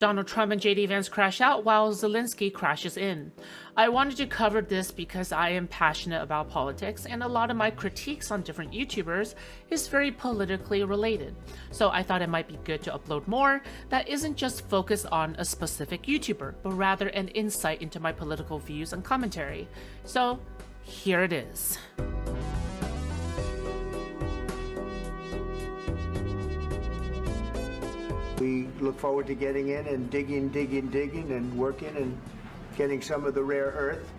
Donald Trump and JD Vance crash out while Zelensky crashes in. I wanted to cover this because I am passionate about politics, and a lot of my critiques on different YouTubers is very politically related. So I thought it might be good to upload more that isn't just focused on a specific YouTuber, but rather an insight into my political views and commentary. So here it is. We look forward to getting in and digging and working and getting some of the rare earth,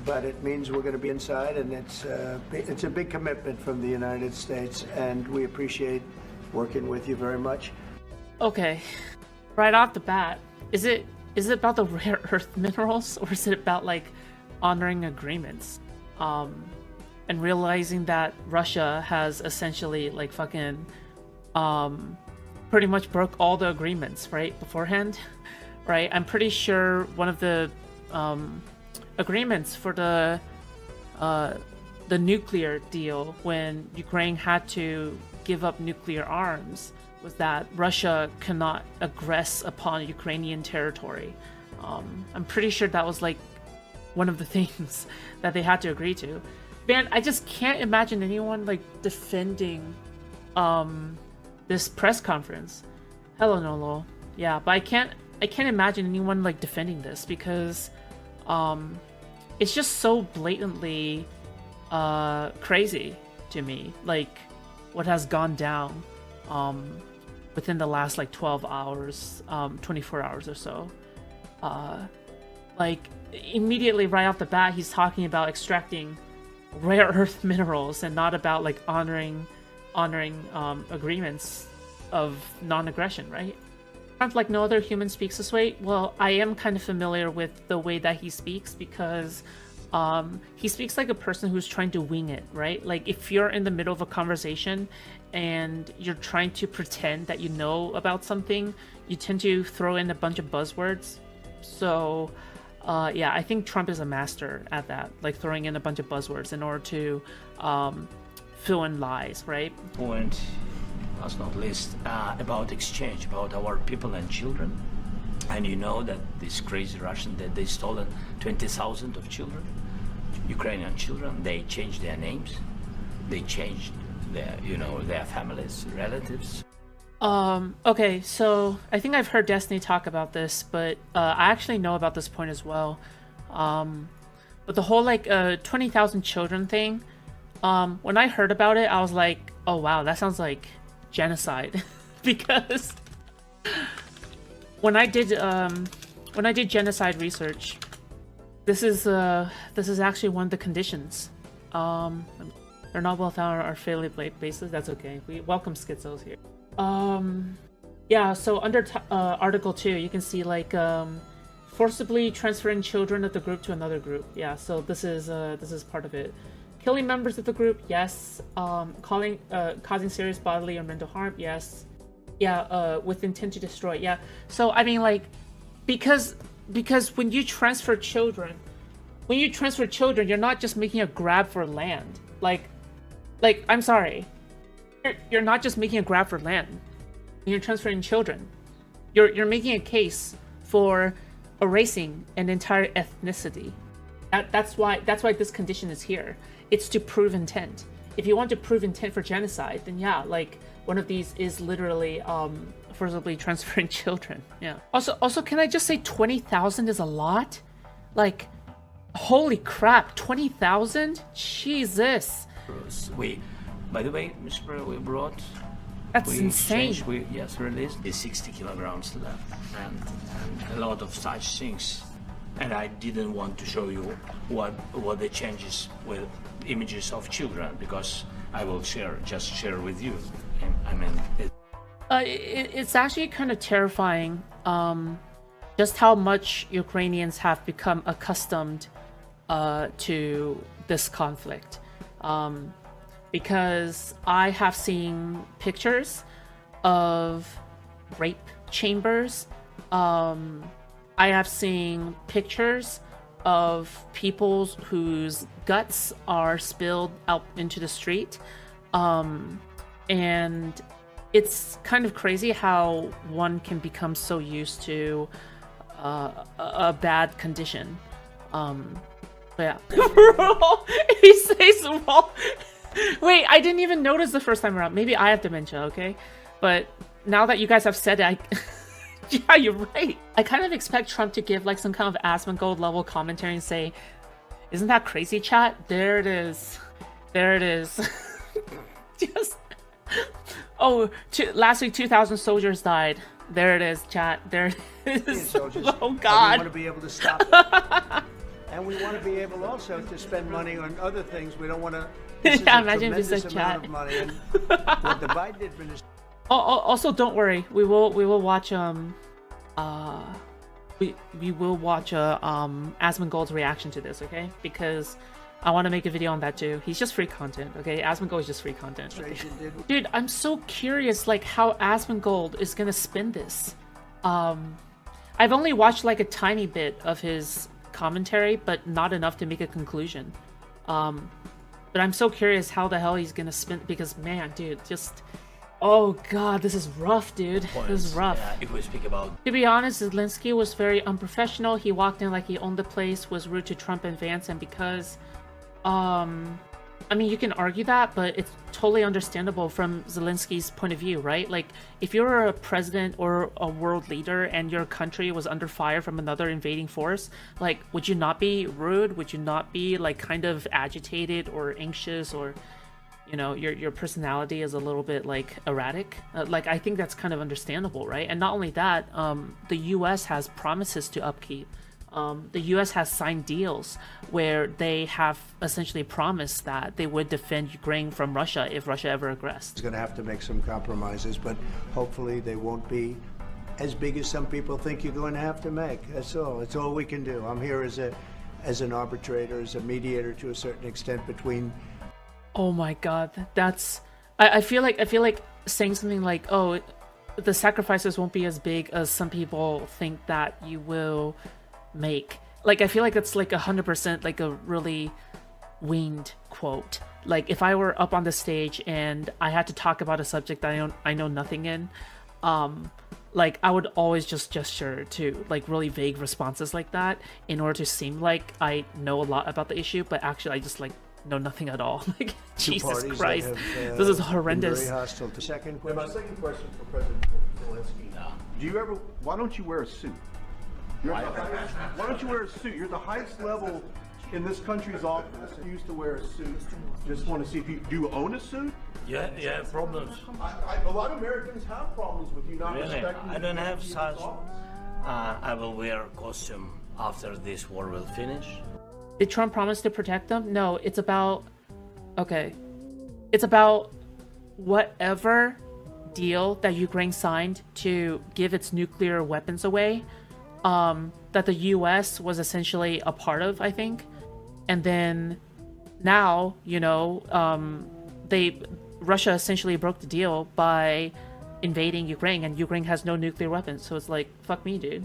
but it means we're going to be inside, and it's a big commitment from the United States, and we appreciate working with you very much. Okay, right off the bat, is it about the rare earth minerals, or is it about like honoring agreements? And realizing that Russia has essentially like fucking pretty much broke all the agreements, right, beforehand, right? I'm pretty sure one of the agreements for the nuclear deal, when Ukraine had to give up nuclear arms, was that Russia cannot aggress upon Ukrainian territory. I'm pretty sure that was like one of the things that they had to agree to. Man, I just can't imagine anyone like defending this press conference. Hello, Nolo. Yeah, but I can't imagine anyone like defending this because it's just so blatantly crazy to me, like what has gone down within the last like 12 hours, 24 hours or so. Like immediately right off the bat, he's talking about extracting rare earth minerals and not about like honoring agreements of non-aggression, right? Trump, like no other human, speaks this way. Well, I am kind of familiar with the way that he speaks because he speaks like a person who's trying to wing it, right? Like if you're in the middle of a conversation and you're trying to pretend that you know about something, you tend to throw in a bunch of buzzwords. So yeah, I think Trump is a master at that, like throwing in a bunch of buzzwords in order to fill in lies, right? Point, last not least, about exchange, about our people and children. And you know that this crazy Russian, that they stolen 20,000 of children, Ukrainian children. They changed their names, they changed their, their families, relatives. Okay, so I think I've heard Destiny talk about this, but I actually know about this point as well. But the whole like 20,000 children thing, when I heard about it, I was like, oh wow, that sounds like genocide. Because when I did genocide research, this is actually one of the conditions. They're not without our fairly bases. That's okay. We welcome schizos here. Yeah, so under Article 2, you can see like forcibly transferring children of the group to another group. Yeah, so this is part of it. Killing members of the group, yes. Causing serious bodily or mental harm, yes. Yeah, with intent to destroy, yeah. So I mean, like, because when you transfer children, you're not just making a grab for land. Like I'm sorry. You're not just making a grab for land. When you're transferring children, you're making a case for erasing an entire ethnicity. That's why this condition is here. It's to prove intent. If you want to prove intent for genocide, then yeah, like one of these is literally forcibly transferring children. Yeah. Also, can I just say 20,000 is a lot? Like, holy crap, 20,000? Jesus. By the way, Mr. We brought... That's insane. We released the 60 kilograms left and a lot of such things. And I didn't want to show you what the changes with images of children, because I will share with you. I mean, it's actually kind of terrifying just how much Ukrainians have become accustomed to this conflict. Because I have seen pictures of rape chambers. I have seen pictures of people whose guts are spilled out into the street. And it's kind of crazy how one can become so used to a bad condition. But yeah. He says, well, wait, I didn't even notice the first time around. Maybe I have dementia, okay? But now that you guys have said it, yeah, you're right. I kind of expect Trump to give like some kind of Asmongold level commentary and say, isn't that crazy, chat? There it is. There it is. Just... Oh, last week 2,000 soldiers died. There it is, chat. There it is. Oh, God. We want to be able to stop it. And we want to be able also to spend money on other things. We don't want to... This is a imagine if you said tremendous amount chat. of money. And what the Biden administration... Also, don't worry. We will watch we will watch Asmongold's reaction to this, okay? Because I want to make a video on that too. He's just free content, okay? Asmongold is just free content. Dude, I'm so curious, like, how Asmongold is gonna spin this. I've only watched like a tiny bit of his commentary, but not enough to make a conclusion. But I'm so curious how the hell he's gonna spin, because man, dude, just... Oh god, this is rough, dude. This is rough. Yeah, if we speak about... To be honest, Zelensky was very unprofessional. He walked in like he owned the place, was rude to Trump and Vance, and because... I mean, you can argue that, but it's totally understandable from Zelensky's point of view, right? Like, if you're a president or a world leader and your country was under fire from another invading force, like, would you not be rude? Would you not be, like, kind of agitated or anxious, or, you know, your personality is a little bit, like, erratic? Like, I think that's kind of understandable, right? And not only that, the US has promises to upkeep. The US has signed deals where they have essentially promised that they would defend Ukraine from Russia if Russia ever aggressed. It's going to have to make some compromises, but hopefully they won't be as big as some people think you're going to have to make. That's all. It's all we can do. I'm here as an arbitrator, as a mediator to a certain extent between... Oh my god, that's... I feel like saying something like, oh, the sacrifices won't be as big as some people think that you will make. Like, I feel like that's like 100% like a really winged quote. Like, if I were up on the stage and I had to talk about a subject that I know nothing in, like, I would always just gesture to like really vague responses like that in order to seem like I know a lot about the issue, but actually I just like know nothing at all. Like, Jesus Christ, this is horrendous. Very hostile to second question. My second question for President Zelensky. Do you ever? Why don't you wear a suit? Why don't you wear a suit? You're the highest level in this country's office. You used to wear a suit. Just want to see if you do you own a suit? Yeah, problems. A lot of Americans have problems with you not Really? respecting. I don't have the such. laws. I will wear costume after this war will finish. Did Trump promise to protect them? No, it's about... Okay. It's about whatever deal that Ukraine signed to give its nuclear weapons away, that the US was essentially a part of, I think. And then now, you know, Russia essentially broke the deal by invading Ukraine, and Ukraine has no nuclear weapons. So it's like, fuck me, dude.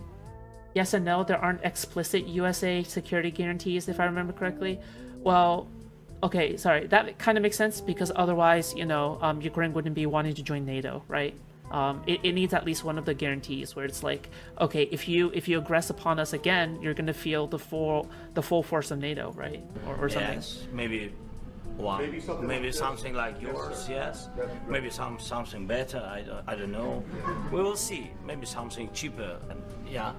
Yes and no, there aren't explicit USA security guarantees, if I remember correctly. Well, okay, sorry, that kind of makes sense, because otherwise, you know, Ukraine wouldn't be wanting to join NATO, right? It needs at least one of the guarantees where it's like, okay, if you aggress upon us again, you're gonna feel the full force of NATO, right? Or something. Yes, maybe one. Maybe something like yours. Yes. Maybe something better. I don't know. We will see. Maybe something cheaper. And yeah.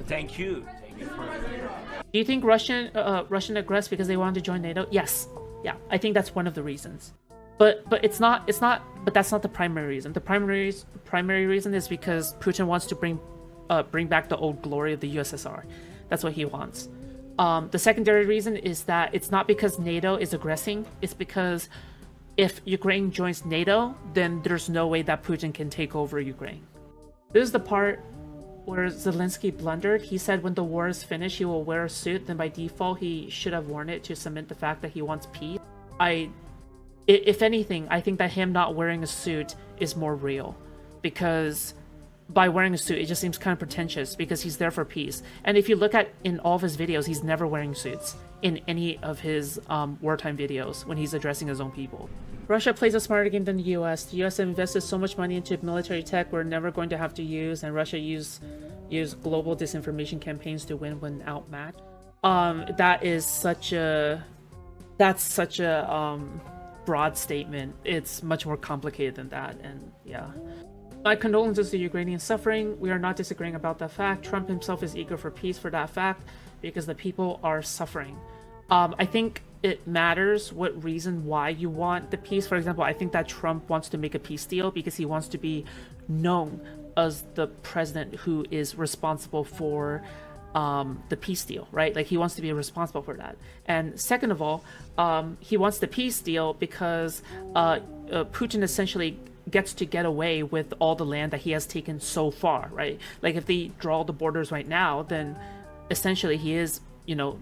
Thank you. Do you think Russian aggressed because they wanted to join NATO? Yes. Yeah, I think that's one of the reasons. But that's not the primary reason. The primary reason is because Putin wants to bring back the old glory of the USSR. That's what he wants. The secondary reason is that it's not because NATO is aggressing. It's because if Ukraine joins NATO, then there's no way that Putin can take over Ukraine. This is the part where Zelensky blundered. He said when the war is finished, he will wear a suit. Then by default, he should have worn it to cement the fact that he wants peace. If anything, I think that him not wearing a suit is more real, because by wearing a suit, it just seems kind of pretentious, because he's there for peace. And if you look at in all of his videos, he's never wearing suits in any of his wartime videos when he's addressing his own people. Russia plays a smarter game than the US. The US invested so much money into military tech we're never going to have to use, and Russia use global disinformation campaigns to win when outmatched. That's such a broad statement. It's much more complicated than that, and yeah. My condolences to Ukrainian suffering. We are not disagreeing about that fact. Trump himself is eager for peace for that fact because the people are suffering. I think it matters what reason why you want the peace. For example, I think that Trump wants to make a peace deal because he wants to be known as the president who is responsible for the peace deal, right? Like he wants to be responsible for that. And second of all, he wants the peace deal because Putin essentially gets to get away with all the land that he has taken so far, right? Like if they draw the borders right now, then essentially he is,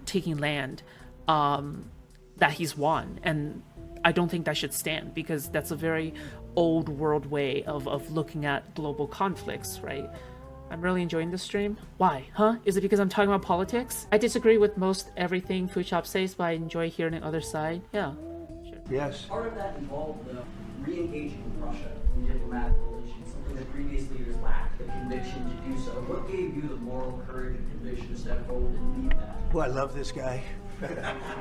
taking land that he's won. And I don't think that should stand because that's a very old world way of looking at global conflicts, right? I'm really enjoying this stream. Why? Huh? Is it because I'm talking about politics? I disagree with most everything Foodshops says, but I enjoy hearing the other side. Yeah. Sure. Yes. Part of that involved re-engaging with Russia in diplomatic relations, something that previous leaders lacked the conviction to do so. What gave you the moral courage and conviction to step forward and lead that? Well, I love this guy.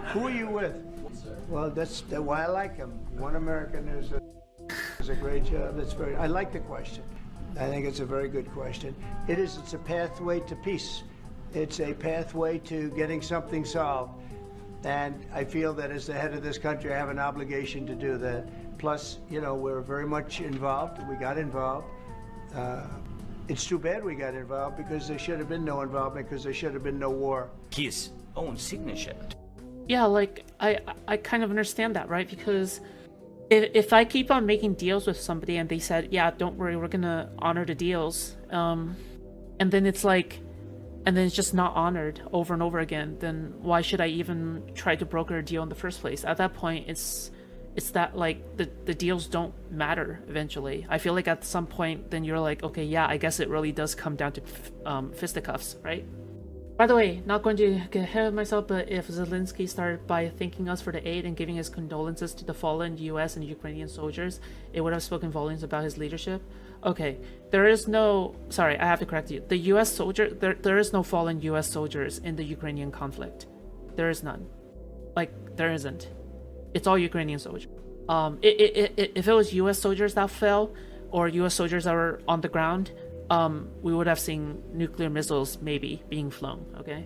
Who are you with? Well, that's why I like him. One American is a great job. I like the question. I think it's a very good question. It's a pathway to peace. It's a pathway to getting something solved. And I feel that as the head of this country, I have an obligation to do that. Plus, we're very much involved. We got involved. It's too bad we got involved because there should have been no involvement because there should have been no war. His own signature. Yeah, like I kind of understand that, right? Because if I keep on making deals with somebody and they said, yeah, don't worry, we're gonna honor the deals, and then it's just not honored over and over again, then why should I even try to broker a deal in the first place? At that point, it's that like the deals don't matter eventually. I feel like at some point then you're like, okay, yeah, I guess it really does come down to fisticuffs, right? By the way, not going to get ahead of myself, but if Zelensky started by thanking us for the aid and giving his condolences to the fallen US and Ukrainian soldiers, it would have spoken volumes about his leadership. Okay, sorry, I have to correct you. The US soldier, there is no fallen US soldiers in the Ukrainian conflict. There is none. Like, there isn't. It's all Ukrainian soldiers. If it was US soldiers that fell, or US soldiers that were on the ground, we would have seen nuclear missiles maybe being flown, okay?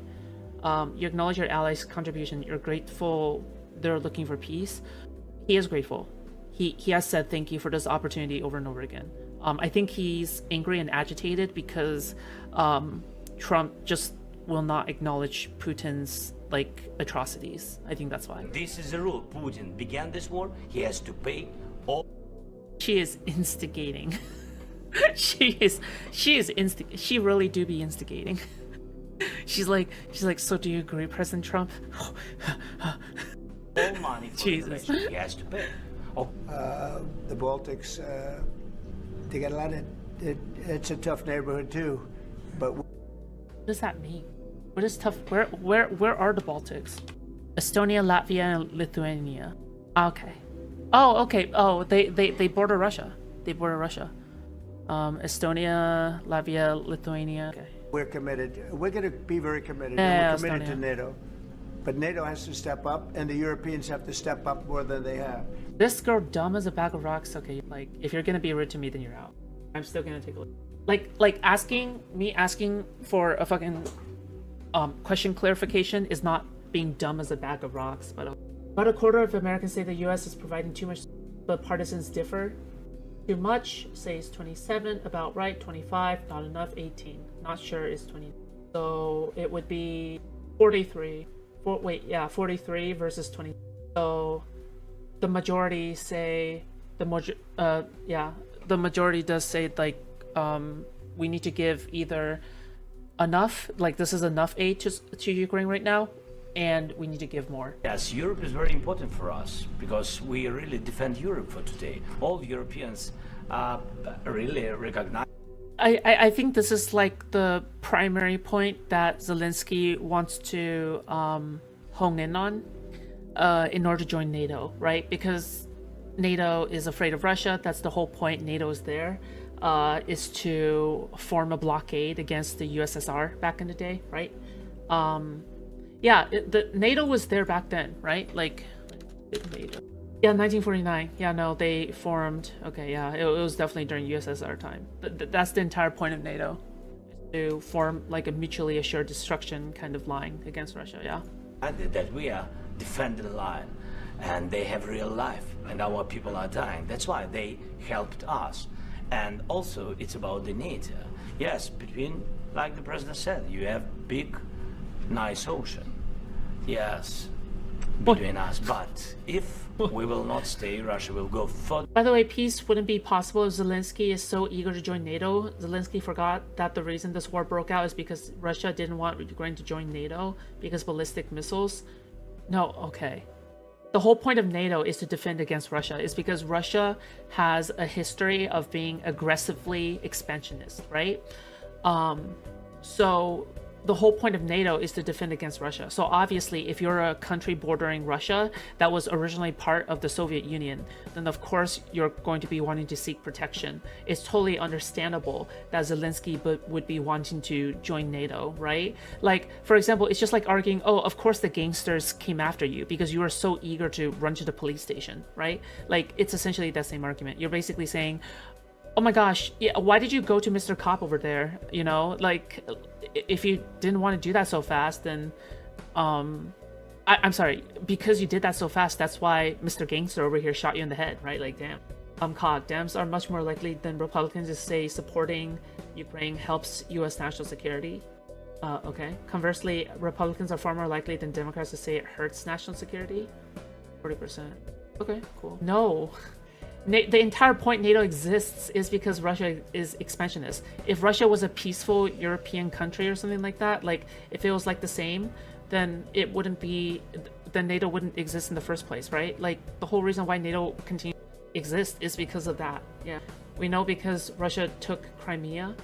You acknowledge your allies' contribution. You're grateful they're looking for peace. He is grateful. He has said thank you for this opportunity over and over again. I think he's angry and agitated because Trump just will not acknowledge Putin's atrocities. I think that's why. This is the rule. Putin began this war. He has to pay all. She is instigating. She really do be instigating. She's like, so do you agree, President Trump? All money for Jesus. inflation. He has to pay. Oh. The Baltics, they got a lot of. It's a tough neighborhood too, but. What does that mean? What is tough? Where are the Baltics? Estonia, Latvia, and Lithuania. Okay. Oh, okay. Oh, they border Russia. They border Russia. Estonia, Latvia, Lithuania. Okay. We're committed. We're going to be very committed. Yeah, and we're committed Estonia. to NATO. But NATO has to step up, and the Europeans have to step up more than they have. This girl dumb as a bag of rocks. Okay, like if you're gonna be rude to me, then you're out. I'm still gonna take a look. Like asking for a fucking question clarification is not being dumb as a bag of rocks. But about a quarter of Americans say the U.S. is providing too much, but partisans differ. Too much says 27, about right 25, not enough 18, not sure is 20. So it would be 43. 43 versus 20. So the majority say the majority does say we need to give either enough, like this is enough aid to Ukraine right now, and we need to give more. Yes, Europe is very important for us because we really defend Europe for today. All Europeans really recognize. I think this is like the primary point that Zelensky wants to hone in on in order to join NATO, right? Because NATO is afraid of Russia. That's the whole point. NATO is there, is to form a blockade against the USSR back in the day, right? Yeah, the NATO was there back then, right? Like, NATO. Yeah, 1949. Yeah, no, they formed. Okay, yeah, it was definitely during USSR time. That's the entire point of NATO, to form like a mutually assured destruction kind of line against Russia. Yeah. That we are defending the line, and they have real life, and our people are dying. That's why they helped us. And also, it's about the need. Yes, between, like the president said, you have big, nice ocean. Yes, between us. But if we will not stay, Russia will go further. By the way, peace wouldn't be possible if Zelensky is so eager to join NATO. Zelensky forgot that the reason this war broke out is because Russia didn't want Ukraine to join NATO because ballistic missiles. No, okay. The whole point of NATO is to defend against Russia. Is because Russia has a history of being aggressively expansionist, right? So the whole point of NATO is to defend against Russia. So obviously, if you're a country bordering Russia that was originally part of the Soviet Union, then of course you're going to be wanting to seek protection. It's totally understandable that Zelensky would be wanting to join NATO, right? Like, for example, it's just like arguing, oh, of course the gangsters came after you because you were so eager to run to the police station, right? Like, it's essentially that same argument. You're basically saying, oh my gosh, yeah, why did you go to Mr. Cop over there? You know, like, if you didn't want to do that so fast, then, I'm sorry, because you did that so fast, that's why Mr. Gangster over here shot you in the head, right? Like, damn. COD, Dems are much more likely than Republicans to say supporting Ukraine helps U.S. national security. Okay. Conversely, Republicans are far more likely than Democrats to say it hurts national security. 40%. Okay, cool. No. The entire point NATO exists is because Russia is expansionist. If Russia was a peaceful European country or something like that, like if it was like the same, then it wouldn't be, then NATO wouldn't exist in the first place, right? Like the whole reason why NATO continues to exist is because of that. Yeah, we know because Russia took Crimea.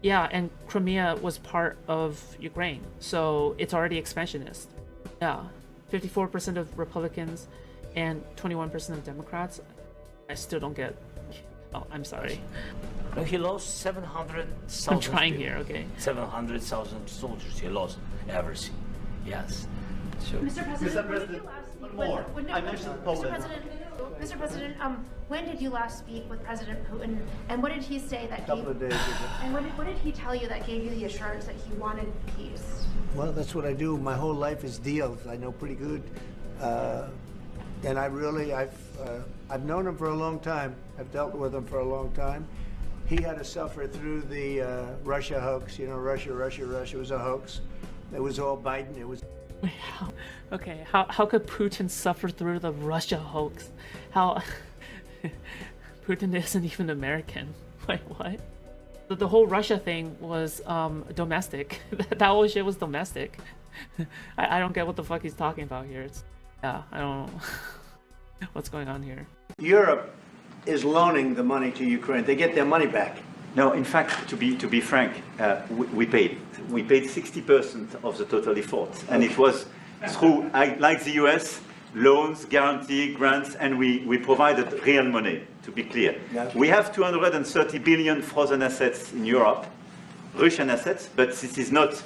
Yeah, and Crimea was part of Ukraine, so it's already expansionist. Yeah, 54% of Republicans and 21% of Democrats. I still don't get. Oh, I'm sorry. No, he lost 700,000. I'm trying people. here, okay. 700,000 soldiers. He lost everything. Yes. So. Mr. President, when did you last speak with, I mentioned Poland. Mr. President, when did you last speak with President Putin, and what did he say that Couple of days ago. and what did he tell you that gave you the assurance that he wanted peace? Well, that's what I do. My whole life is deals. I know pretty good. And I've known him for a long time. I've dealt with him for a long time. He had to suffer through the Russia hoax. You know, Russia was a hoax. It was all Biden. It was. Okay, how could Putin suffer through the Russia hoax? How Putin isn't even American. Wait, what? The whole Russia thing was domestic. That whole shit was domestic. I don't get what the fuck he's talking about here. Yeah, I don't know what's going on here. Europe is loaning the money to Ukraine. They get their money back. No, in fact, to be frank, we paid 60% of the total effort, and it was through, like the US, loans, guarantee, grants, and we provided real money. To be clear, Yeah. we have 230 billion frozen assets in Europe, Russian assets, but this is not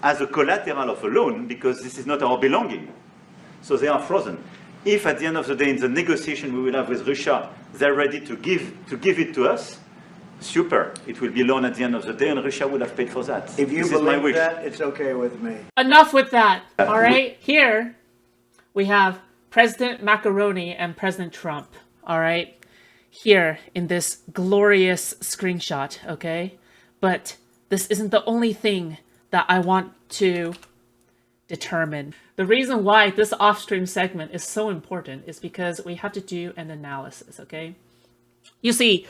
as a collateral of a loan because this is not our belonging. So they are frozen. If at the end of the day, in the negotiation we will have with Russia, they're ready to give it to us, super. It will be loan at the end of the day, and Russia would have paid for that. If you This is my believe wish. that, it's okay with me. Enough with that. All right. Here we have President Macaroni and President Trump. All right. Here in this glorious screenshot. Okay. But this isn't the only thing that I want to determine. The reason why this off-stream segment is so important is because we have to do an analysis. Okay. You see,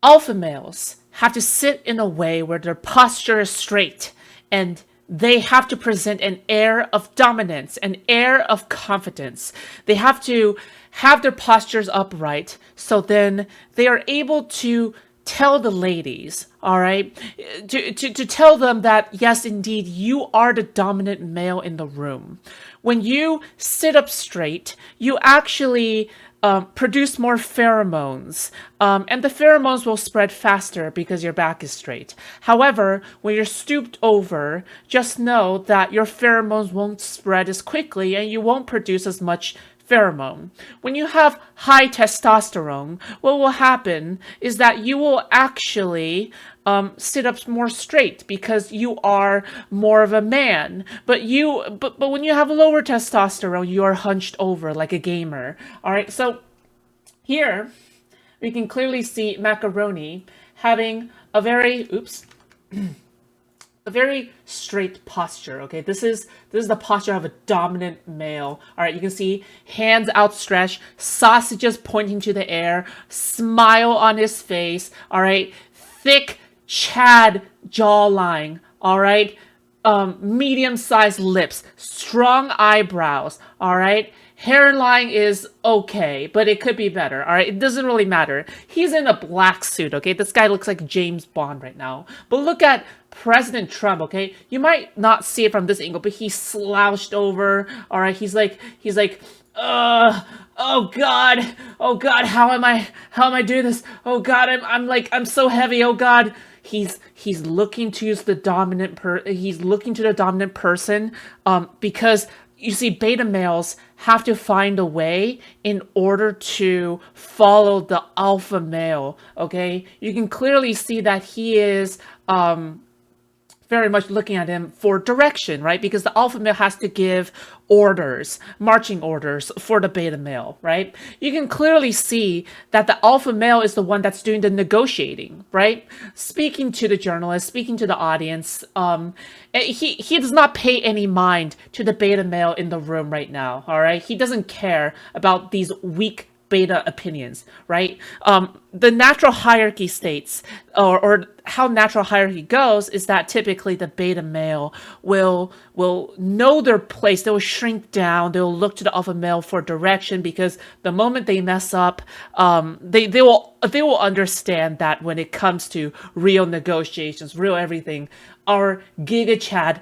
alpha males have to sit in a way where their posture is straight and they have to present an air of dominance, an air of confidence. They have to have their postures upright so then they are able to tell the ladies, all right, to tell them that, yes, indeed, you are the dominant male in the room. When you sit up straight, you actually produce more pheromones, and the pheromones will spread faster because your back is straight. However, when you're stooped over, just know that your pheromones won't spread as quickly and you won't produce as much pheromone. When you have high testosterone, what will happen is that you will actually sit up more straight because you are more of a man. But when you have lower testosterone, you are hunched over like a gamer. All right, so here we can clearly see Macaroni having a very a very straight posture. Okay, this is the posture of a dominant male. All right, you can see hands outstretched, sausages pointing to the air, smile on his face. All right, thick Chad jawline. All right, medium-sized lips, strong eyebrows. All right. Hairline is okay, but it could be better, all right? It doesn't really matter. He's in a black suit, okay? This guy looks like James Bond right now. But look at President Trump, okay? You might not see it from this angle, but he's slouched over, all right? He's like, oh God, how am I doing this? Oh God, I'm so heavy, oh God. He's looking to the dominant person, because you see, beta males have to find a way in order to follow the alpha male, okay? You can clearly see that he is very much looking at him for direction, right? Because the alpha male has to give orders, marching orders for the beta male, right? You can clearly see that the alpha male is the one that's doing the negotiating, right? Speaking to the journalist, speaking to the audience. He does not pay any mind to the beta male in the room right now, all right? He doesn't care about these weak beta opinions, right? The natural hierarchy states, or how natural hierarchy goes, is that typically the beta male will know their place. They will shrink down. They will look to the alpha male for direction, because the moment they mess up, they will understand that when it comes to real negotiations, real everything, our Giga Chad,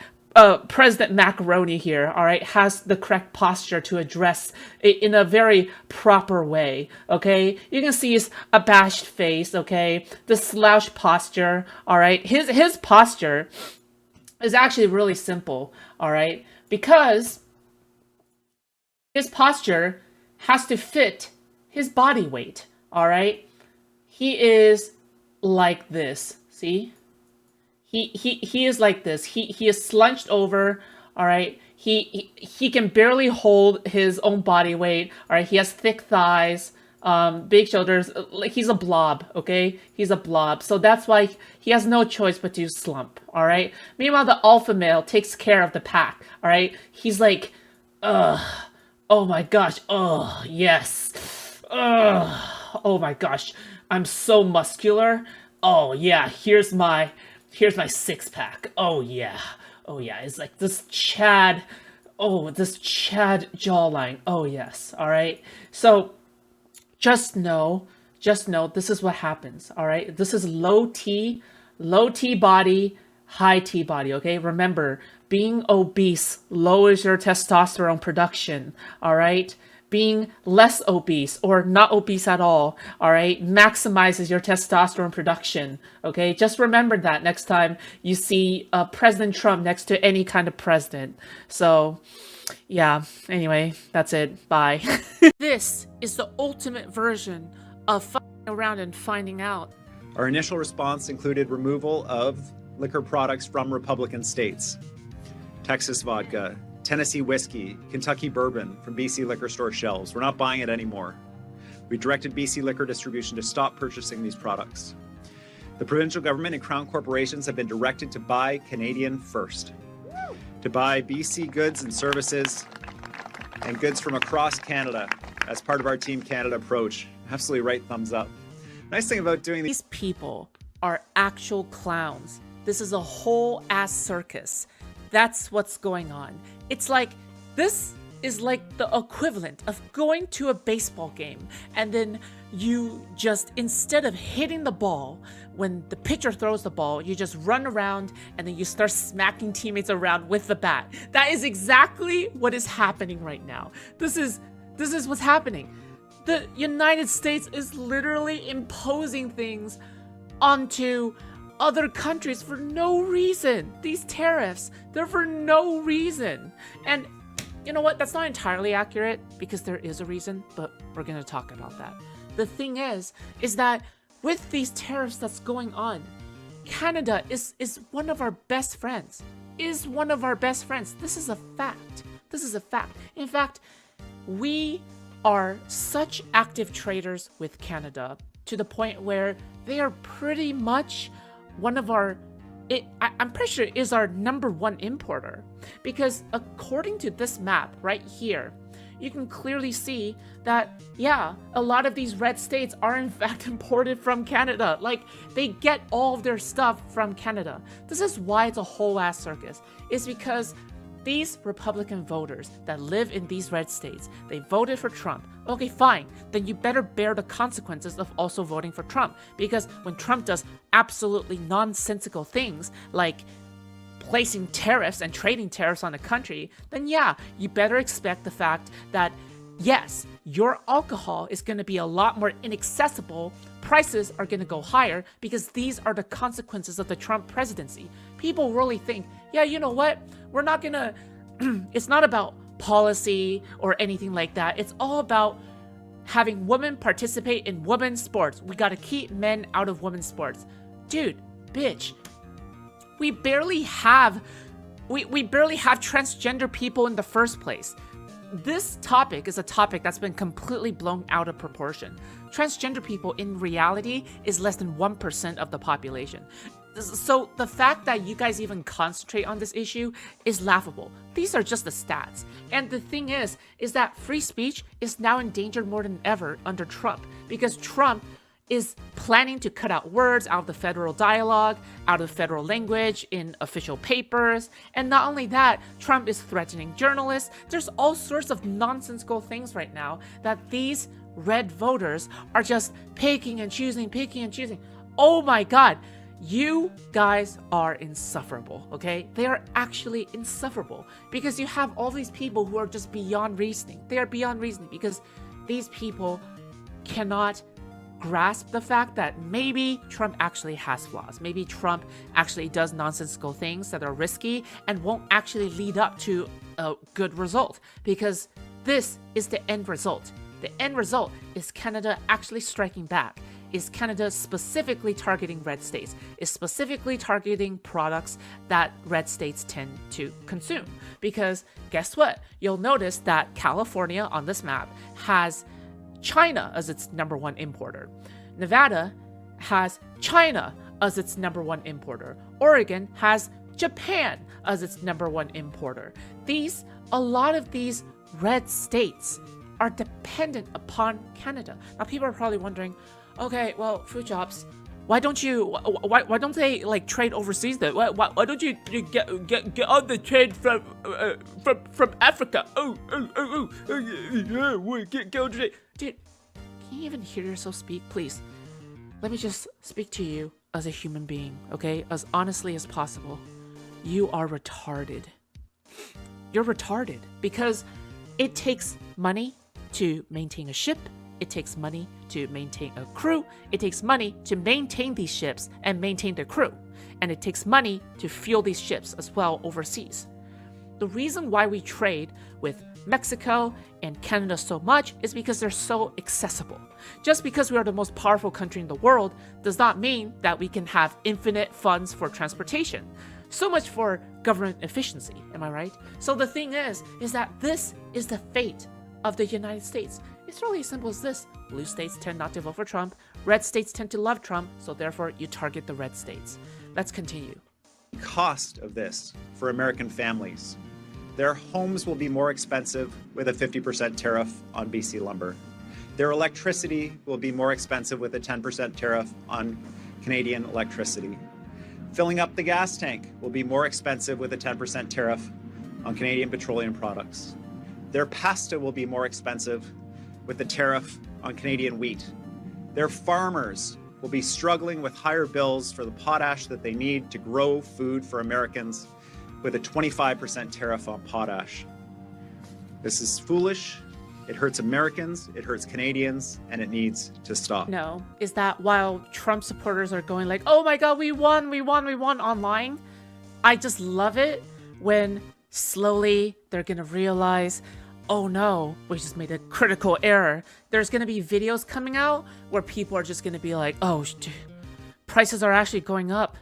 President Macaroni here, all right, has the correct posture to address it in a very proper way, okay? You can see his abashed face, okay? The slouched posture, all right? His posture is actually really simple, all right? Because his posture has to fit his body weight, all right? He is like this, see? He is like this. He is slunched over, all right? He can barely hold his own body weight, all right? He has thick thighs, big shoulders. Like, he's a blob, okay? He's a blob. So that's why he has no choice but to slump, all right? Meanwhile, the alpha male takes care of the pack, all right? He's like, oh my gosh, oh, yes. Oh my gosh, I'm so muscular. Oh yeah, here's my six-pack. Oh yeah. It's like this Chad jawline. Oh yes. All right. So just know this is what happens. All right. This is low T body, high T body. Okay. Remember, being obese lowers your testosterone production. All right. Being less obese or not obese at all right, maximizes your testosterone production, okay? Just remember that next time you see President Trump next to any kind of president. So, yeah, anyway, that's it. Bye. This is the ultimate version of fucking around and finding out. Our initial response included removal of liquor products from Republican states. Texas vodka, Tennessee whiskey, Kentucky bourbon from BC liquor store shelves. We're not buying it anymore. We directed BC Liquor Distribution to stop purchasing these products. The provincial government and Crown corporations have been directed to buy Canadian first, to buy BC goods and services and goods from across Canada as part of our Team Canada approach. Absolutely right, thumbs up. Nice thing about doing these people are actual clowns. This is a whole ass circus. That's what's going on. It's like this is like the equivalent of going to a baseball game and then you just, instead of hitting the ball, when the pitcher throws the ball, you just run around and then you start smacking teammates around with the bat. That is exactly what is happening right now. This is what's happening. The United States is literally imposing things onto other countries for no reason. These tariffs, they're for no reason. And you know what? That's not entirely accurate because there is a reason, but we're going to talk about that. The thing is that with these tariffs that's going on, Canada is one of our best friends. Is one of our best friends. This is a fact. This is a fact. In fact, we are such active traders with Canada to the point where they are pretty much one of our, I'm pretty sure is our #1 importer. Because according to this map right here, you can clearly see that, yeah, a lot of these red states are in fact imported from Canada. Like, they get all of their stuff from Canada. This is why it's a whole ass circus. It's because these Republican voters that live in these red states, they voted for Trump. Okay, fine. Then you better bear the consequences of also voting for Trump. Because when Trump does absolutely nonsensical things like placing tariffs and trading tariffs on a country, then yeah, you better expect the fact that yes, your alcohol is going to be a lot more inaccessible. Prices are going to go higher because these are the consequences of the Trump presidency. People really think, yeah, you know what? We're not going to, it's not about policy or anything like that. It's all about having women participate in women's sports. We got to keep men out of women's sports. Dude, bitch, we barely have transgender people in the first place. This topic is a topic that's been completely blown out of proportion. Transgender people in reality is less than 1% of the population. So the fact that you guys even concentrate on this issue is laughable. These are just the stats. And the thing is that free speech is now endangered more than ever under Trump, because Trump is planning to cut out words out of the federal dialogue, out of federal language, in official papers. And not only that, Trump is threatening journalists. There's all sorts of nonsensical things right now that these red voters are just picking and choosing. Oh my God. You guys are insufferable, okay? They are actually insufferable because you have all these people who are just beyond reasoning. They are beyond reasoning because these people cannot grasp the fact that maybe Trump actually has flaws. Maybe Trump actually does nonsensical things that are risky and won't actually lead up to a good result, because this is the end result. The end result is Canada actually striking back. Is Canada specifically targeting red states, is specifically targeting products that red states tend to consume. Because guess what? You'll notice that California on this map has China as its #1 importer. Nevada has China as its #1 importer. Oregon has Japan as its #1 importer. A lot of these red states are dependent upon Canada. Now people are probably wondering, okay, well, Foodshops, why don't they like trade overseas then? Why don't you get on the trade from Africa? Get on the trade. Dude, can you even hear yourself speak? Please, let me just speak to you as a human being, okay? As honestly as possible. You are retarded. You're retarded because it takes money to maintain a ship. It takes money to maintain a crew. It takes money to maintain these ships and maintain the crew. And it takes money to fuel these ships as well overseas. The reason why we trade with Mexico and Canada so much is because they're so accessible. Just because we are the most powerful country in the world does not mean that we can have infinite funds for transportation. So much for government efficiency, am I right? So the thing is that this is the fate of the United States. It's really as simple as this. Blue states tend not to vote for Trump. Red states tend to love Trump, so therefore you target the red states. Let's continue. Cost of this for American families. Their homes will be more expensive with a 50% tariff on BC lumber. Their electricity will be more expensive with a 10% tariff on Canadian electricity. Filling up the gas tank will be more expensive with a 10% tariff on Canadian petroleum products. Their pasta will be more expensive with the tariff on Canadian wheat. Their farmers will be struggling with higher bills for the potash that they need to grow food for Americans with a 25% tariff on potash. This is foolish. It hurts Americans, it hurts Canadians, and it needs to stop. No, is that while Trump supporters are going like, oh my god, we won online, I just love it when slowly they're gonna realize, oh no, we just made a critical error. There's gonna be videos coming out where people are just gonna be like, oh, prices are actually going up.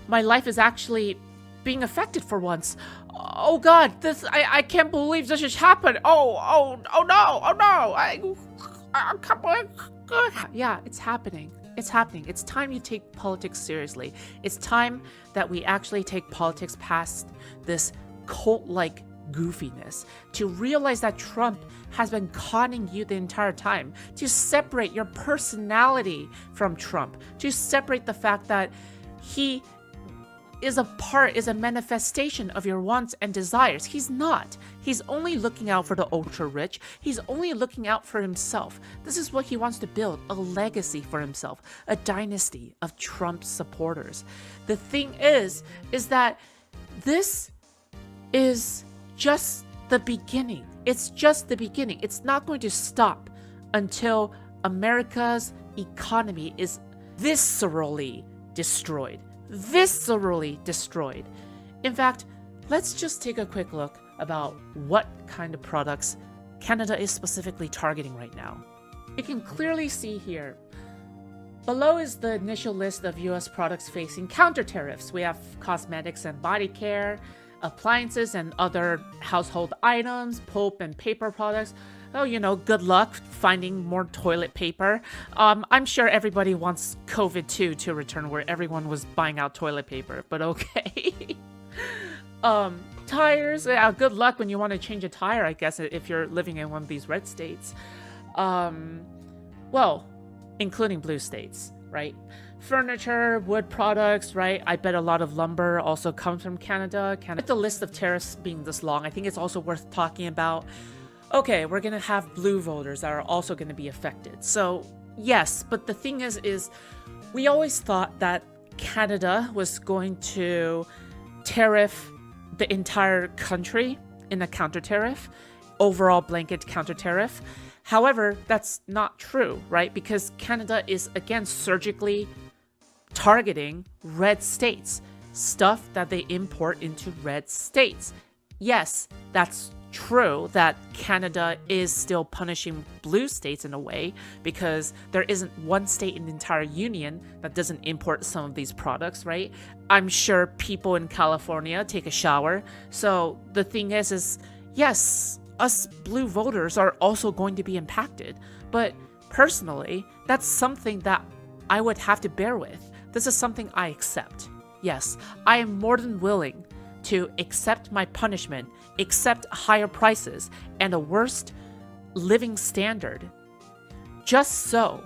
My life is actually being affected for once. Oh god, I can't believe this has happened. Oh no, I can't believe. Yeah, it's happening. It's happening. It's time you take politics seriously. It's time that we actually take politics past this cult-like goofiness, to realize that Trump has been conning you the entire time, to separate your personality from Trump, to separate the fact that he is a manifestation of your wants and desires. He's not. He's only looking out for the ultra rich. He's only looking out for himself. This is what he wants to build, a legacy for himself, a dynasty of Trump supporters. The thing is that this is just the beginning. It's just the beginning. It's not going to stop until America's economy is viscerally destroyed. Viscerally destroyed. In fact, let's just take a quick look about what kind of products Canada is specifically targeting right now. You can clearly see here, below is the initial list of US products facing counter tariffs. We have cosmetics and body care, appliances and other household items, pulp and paper products. Oh, good luck finding more toilet paper. I'm sure everybody wants COVID-2 to return where everyone was buying out toilet paper, but okay. Tires, good luck when you want to change a tire, I guess, if you're living in one of these red states. Well, including blue states, right? Furniture, wood products, right? I bet a lot of lumber also comes from Canada. With the list of tariffs being this long, I think it's also worth talking about. Okay, we're gonna have blue voters that are also gonna be affected. So yes, but the thing is we always thought that Canada was going to tariff the entire country in a counter tariff, overall blanket counter tariff. However, that's not true, right? Because Canada is again surgically targeting red states, stuff that they import into red states. Yes, that's true that Canada is still punishing blue states in a way because there isn't one state in the entire union that doesn't import some of these products, right? I'm sure people in California take a shower. So the thing is yes, us blue voters are also going to be impacted. But personally, that's something that I would have to bear with. This is something I accept. Yes, I am more than willing to accept my punishment, accept higher prices, and a worse living standard, just so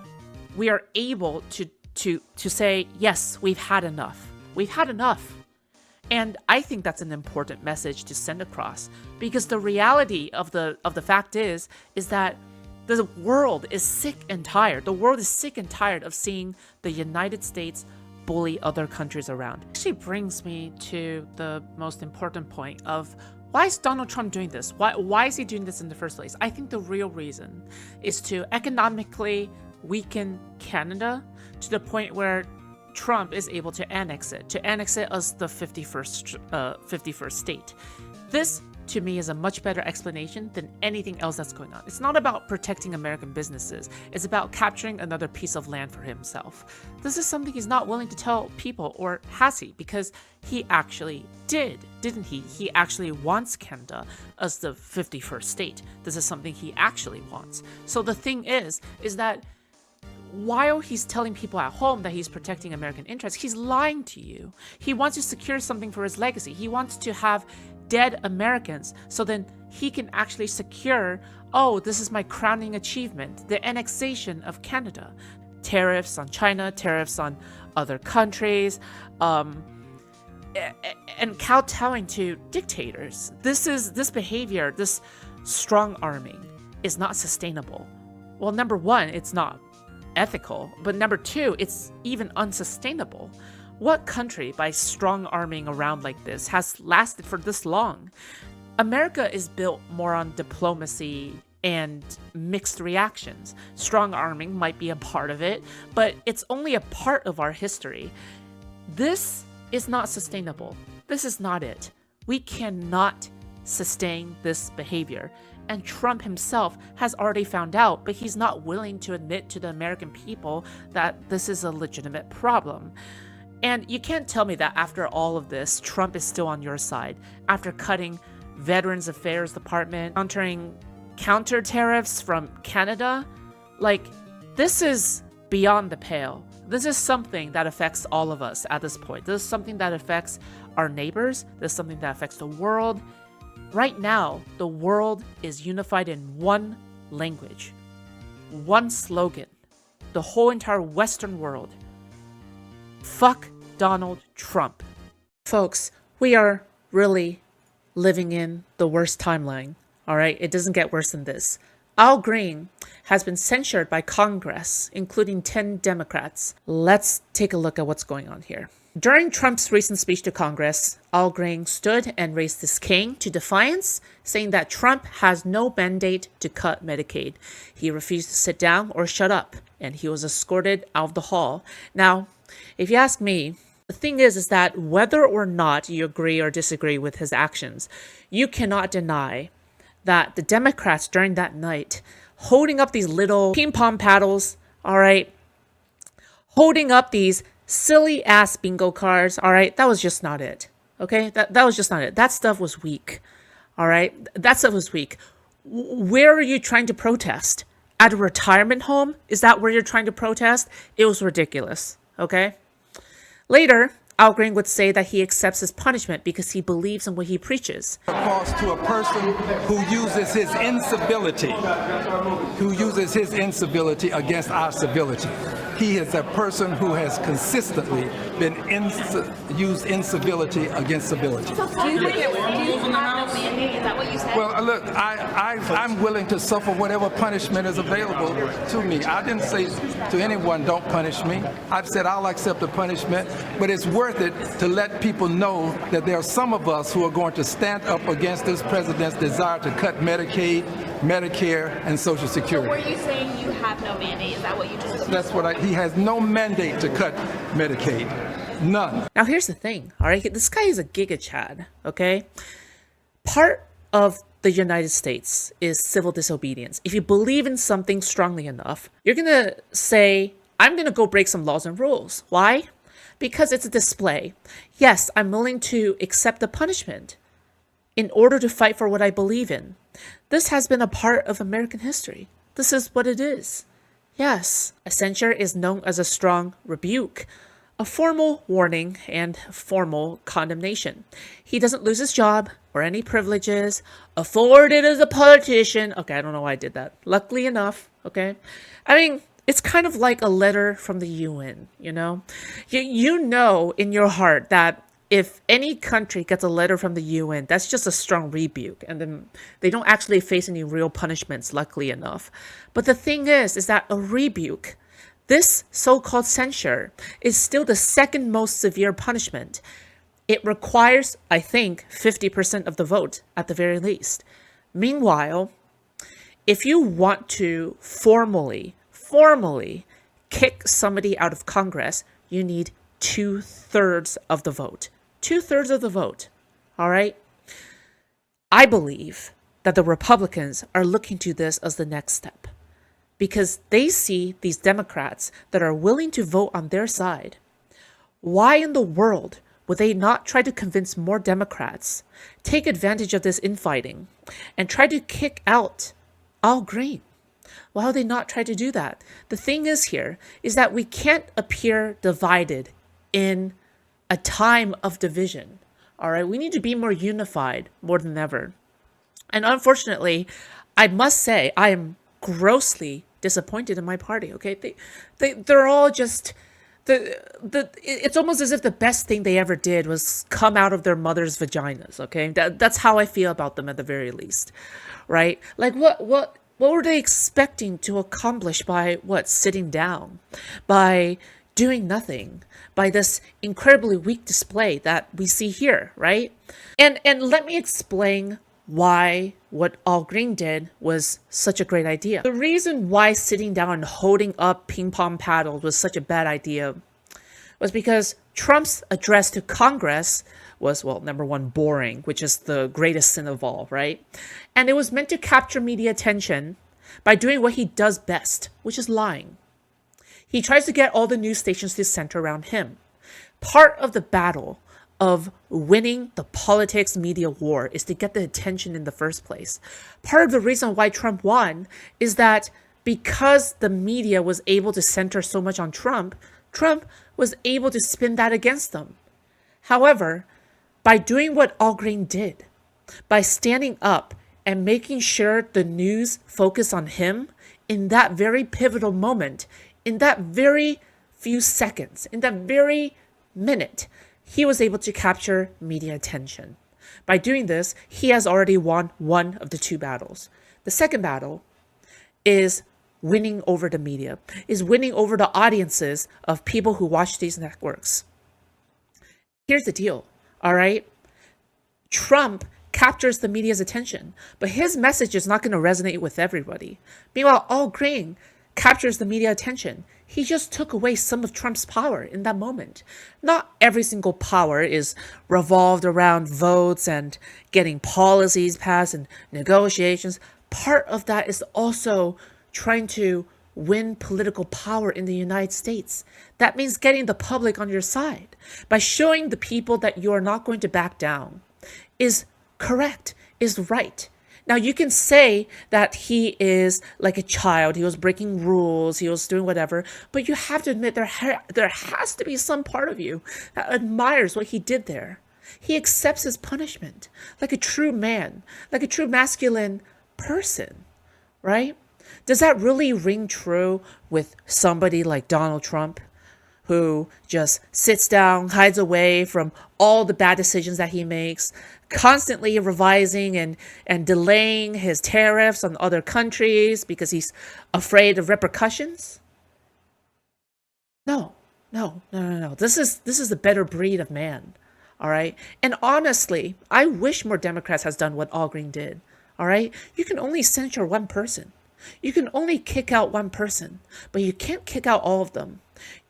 we are able to say, yes, we've had enough. We've had enough. And I think that's an important message to send across, because the reality of the fact is that the world is sick and tired. The world is sick and tired of seeing the United States bully other countries around. It actually brings me to the most important point of why is Donald Trump doing this? Why is he doing this in the first place? I think the real reason is to economically weaken Canada to the point where Trump is able to annex it as the 51st state. This, to me, is a much better explanation than anything else that's going on. It's not about protecting American businesses. It's about capturing another piece of land for himself. This is something he's not willing to tell people, or has he? Because he actually did, didn't he? He actually wants Canada as the 51st state. This is something he actually wants. So the thing is that while he's telling people at home that he's protecting American interests, he's lying to you. He wants to secure something for his legacy. He wants to have dead Americans so then he can actually secure, oh, this is my crowning achievement, the annexation of Canada. Tariffs on China, tariffs on other countries, and kowtowing to dictators. This behavior, this strong arming is not sustainable. Well, number one, it's not ethical, but number two, it's even unsustainable. What country, by strong arming around like this, has lasted for this long? America is built more on diplomacy and mixed reactions. Strong arming might be a part of it, but it's only a part of our history. This is not sustainable. This is not it. We cannot sustain this behavior. And Trump himself has already found out, but he's not willing to admit to the American people that this is a legitimate problem. And you can't tell me that after all of this, Trump is still on your side. After cutting Veterans Affairs Department, countering counter tariffs from Canada, like, this is beyond the pale. This is something that affects all of us at this point. This is something that affects our neighbors. This is something that affects the world. Right now, the world is unified in one language, one slogan. The whole entire Western world. Fuck Donald Trump. Folks, we are really living in the worst timeline. Alright, it doesn't get worse than this. Al Green has been censured by Congress, including 10 Democrats. Let's take a look at what's going on here. During Trump's recent speech to Congress, Al Green stood and raised his cane to defiance, saying that Trump has no mandate to cut Medicaid. He refused to sit down or shut up, and he was escorted out of the hall. Now, if you ask me, the thing is that whether or not you agree or disagree with his actions, you cannot deny that the Democrats during that night, holding up these little ping-pong paddles, all right, holding up these silly-ass bingo cards, all right, that was just not it, okay? That was just not it. That stuff was weak, all right? That stuff was weak. Where are you trying to protest? At a retirement home? Is that where you're trying to protest? It was ridiculous, okay? Later, Al Green would say that he accepts his punishment because he believes in what he preaches. Falls to a person who uses his incivility, against our civility. He is a person who has consistently been used incivility against civility. So do you have no mandate? Is that what you said? Well, look, I'm willing to suffer whatever punishment is available to me. I didn't say to anyone, don't punish me. I've said I'll accept the punishment, but it's worth it to let people know that there are some of us who are going to stand up against this president's desire to cut Medicaid, Medicare, and Social Security. So were you saying you have no mandate? Is that what you just said? That's what he has no mandate to cut Medicaid. None. Now here's the thing, all right? This guy is a giga chad, okay? Part of the United States is civil disobedience. If you believe in something strongly enough, you're gonna say, I'm gonna go break some laws and rules. Why? Because it's a display. Yes, I'm willing to accept the punishment in order to fight for what I believe in. This has been a part of American history. This is what it is. Yes, a censure is known as a strong rebuke, a formal warning and formal condemnation. He doesn't lose his job or any privileges afforded as a politician. Okay, I don't know why I did that. Luckily enough, okay? I mean, it's kind of like a letter from the UN, you know? You know in your heart that if any country gets a letter from the UN, that's just a strong rebuke, and then they don't actually face any real punishments, luckily enough. But the thing is that a rebuke, this so-called censure, is still the second most severe punishment. It requires, I think, 50% of the vote at the very least. Meanwhile, if you want to formally kick somebody out of Congress, you need 2/3 of the vote. 2/3 of the vote. All right? I believe that the Republicans are looking to this as the next step because they see these Democrats that are willing to vote on their side. Why in the world would they not try to convince more Democrats, take advantage of this infighting, and try to kick out Al Green? Why would they not try to do that? The thing is that we can't appear divided in a time of division. All right, we need to be more unified more than ever. And unfortunately, I must say I am grossly disappointed in my party. Okay, they're all just it's almost as if the best thing they ever did was come out of their mother's vaginas. Okay, that's how I feel about them at the very least, right? Like what were they expecting to accomplish by sitting down, by doing nothing, by this incredibly weak display that we see here, right? And let me explain why what Al Green did was such a great idea. The reason why sitting down and holding up ping pong paddles was such a bad idea was because Trump's address to Congress was, well, number one, boring, which is the greatest sin of all, right? And it was meant to capture media attention by doing what he does best, which is lying. He tries to get all the news stations to center around him. Part of the battle of winning the politics media war is to get the attention in the first place. Part of the reason why Trump won is that because the media was able to center so much on Trump, Trump was able to spin that against them. However, by doing what Al Green did, by standing up and making sure the news focused on him in that very pivotal moment, in that very few seconds, in that very minute, he was able to capture media attention. By doing this, he has already won one of the two battles. The second battle is winning over the media, is winning over the audiences of people who watch these networks. Here's the deal, all right? Trump captures the media's attention, but his message is not going to resonate with everybody. Meanwhile, Al Green captures the media attention. He just took away some of Trump's power in that moment. Not every single power is revolved around votes and getting policies passed and negotiations. Part of that is also trying to win political power in the United States. That means getting the public on your side by showing the people that you are not going to back down is correct, is right. Now, you can say that he is like a child. He was breaking rules. He was doing whatever. But you have to admit there has to be some part of you that admires what he did there. He accepts his punishment like a true man, like a true masculine person, right? Does that really ring true with somebody like Donald Trump, who just sits down, hides away from all the bad decisions that he makes, constantly revising and delaying his tariffs on other countries because he's afraid of repercussions? No. This is the better breed of man, all right? And honestly, I wish more Democrats has done what Al Green did, all right? You can only censure one person. You can only kick out one person, but you can't kick out all of them.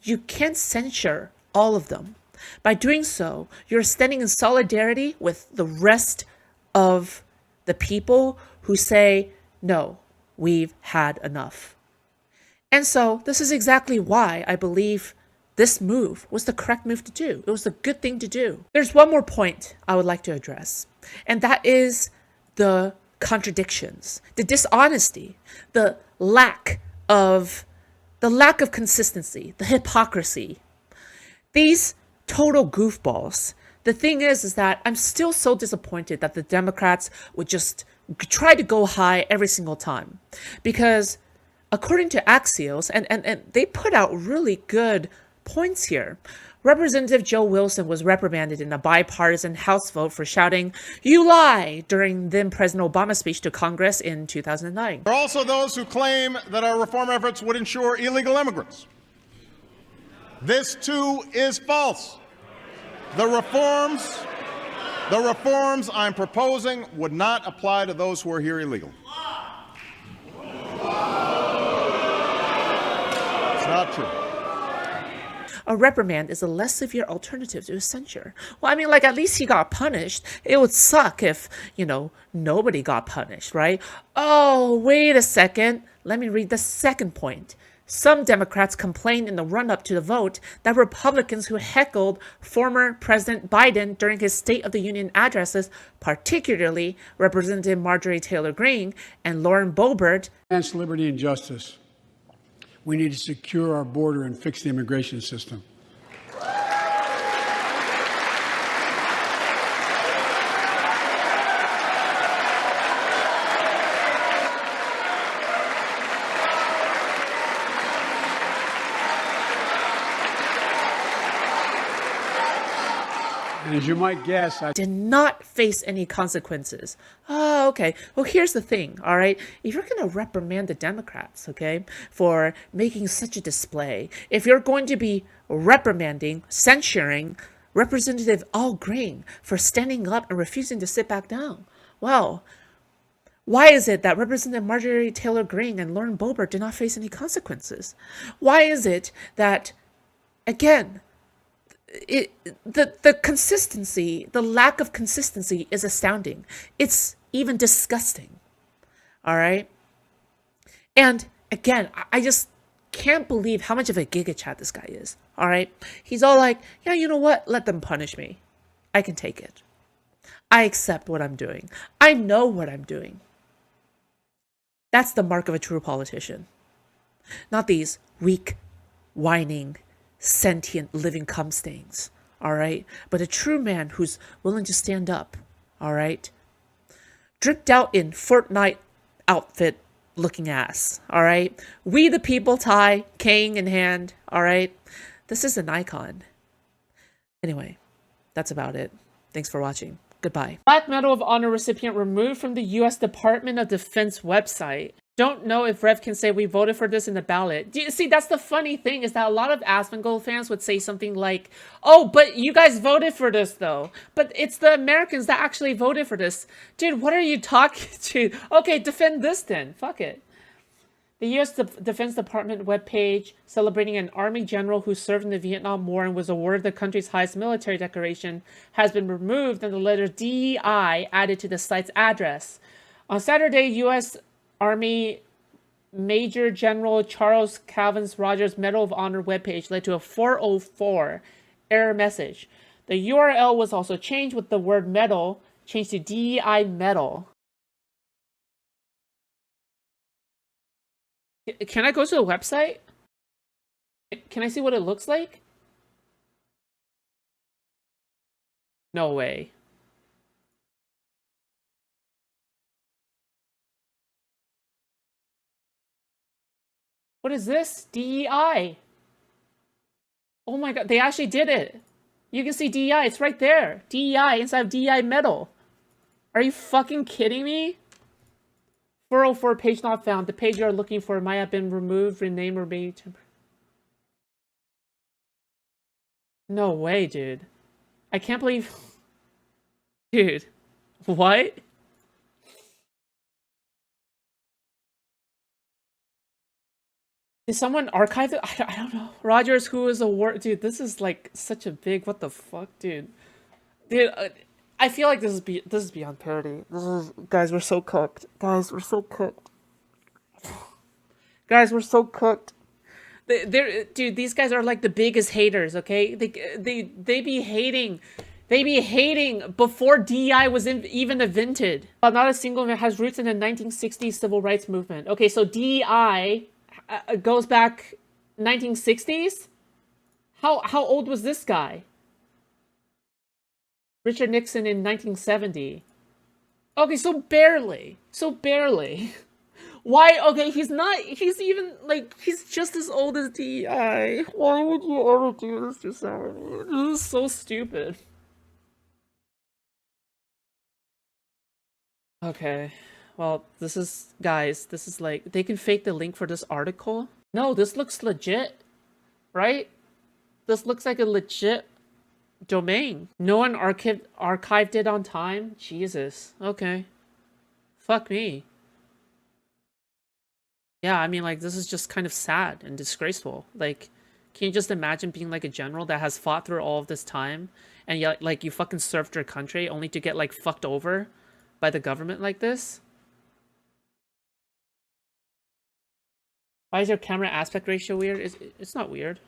You can't censure all of them. By doing so, you're standing in solidarity with the rest of the people who say, no, we've had enough. And so this is exactly why I believe this move was the correct move to do. It was the good thing to do. There's one more point I would like to address, and that is the contradictions, the dishonesty, the lack of consistency, the hypocrisy. These total goofballs. The thing is that I'm still so disappointed that the Democrats would just try to go high every single time. Because according to Axios, and they put out really good points here, Representative Joe Wilson was reprimanded in a bipartisan House vote for shouting, "You lie," during then President Obama's speech to Congress in 2009. There are also those who claim that our reform efforts would ensure illegal immigrants. This too is false. The reforms I'm proposing would not apply to those who are here illegally. It's not true. A reprimand is a less severe alternative to a censure. Well, I mean, like, at least he got punished. It would suck if, nobody got punished, right? Oh, wait a second. Let me read the second point. Some Democrats complained in the run-up to the vote that Republicans who heckled former President Biden during his State of the Union addresses, particularly Representative Marjorie Taylor Greene and Lauren Boebert, advance liberty and justice. We need to secure our border and fix the immigration system. And as you might guess, I did not face any consequences. Oh, okay. Well, here's the thing, all right? If you're going to reprimand the Democrats, okay, for making such a display, if you're going to be reprimanding, censuring Representative Al Green for standing up and refusing to sit back down, well, why is it that Representative Marjorie Taylor Greene and Lauren Boebert did not face any consequences? Why is it that, again, the consistency, the lack of consistency is astounding. It's even disgusting. All right. And again, I just can't believe how much of a gigachat this guy is. All right. He's all like, yeah, you know what? Let them punish me. I can take it. I accept what I'm doing. I know what I'm doing. That's the mark of a true politician. Not these weak, whining, sentient living cum stains, all right? But a true man who's willing to stand up, all right? Dripped out in Fortnite outfit looking ass, all right? We the people tie, cane in hand, all right? This is an icon. Anyway, that's about it. Thanks for watching. Goodbye. Black Medal of Honor recipient removed from the U.S. Department of Defense website. Don't know if Rev can say we voted for this in the ballot. Do you see, that's the funny thing, is that a lot of Asmongold fans would say something like, oh, but you guys voted for this though. But it's the Americans that actually voted for this. Dude, what are you talking to? Okay, defend this then. Fuck it. The U.S. Defense Department webpage celebrating an Army general who served in the Vietnam War and was awarded the country's highest military decoration has been removed and the letter DEI added to the site's address. On Saturday, U.S. Army Major General Charles Calvin Rogers Medal of Honor webpage led to a 404 error message. The URL was also changed with the word medal changed to DEI medal. Can I go to the website? Can I see what it looks like? No way. What is this? DEI. Oh my god, they actually did it. You can see DEI, it's right there. DEI inside of DEI medal. Are you fucking kidding me? 404 page not found. The page you are looking for might have been removed, renamed, or maybe temporary. No way, dude. I can't believe... Dude. What? Did someone archive it? I don't know. Rogers, who is a war... Dude, this is like such a big... What the fuck, dude? Dude, I feel like this is beyond parody. This is... Guys, we're so cooked. Guys, we're so cooked. Guys, we're so cooked. Dude, these guys are like the biggest haters, okay? They be hating... They be hating before DEI was even invented. While not a single of it has roots in the 1960s civil rights movement. Okay, so DEI... goes back 1960s? How old was this guy? Richard Nixon in 1970. Okay, so barely. So barely. Why? Okay, he's even, like, he's just as old as DEI. Why would you ever do this to somebody? This is so stupid. Okay. Well, this is, guys, this is like, they can fake the link for this article. No, this looks legit, right? This looks like a legit domain. No one archived it on time? Jesus. Okay. Fuck me. Yeah, I mean, like, this is just kind of sad and disgraceful. Like, can you just imagine being like a general that has fought through all of this time and yet, like, you fucking served your country only to get, like, fucked over by the government like this? Why is your camera aspect ratio weird? It's not weird.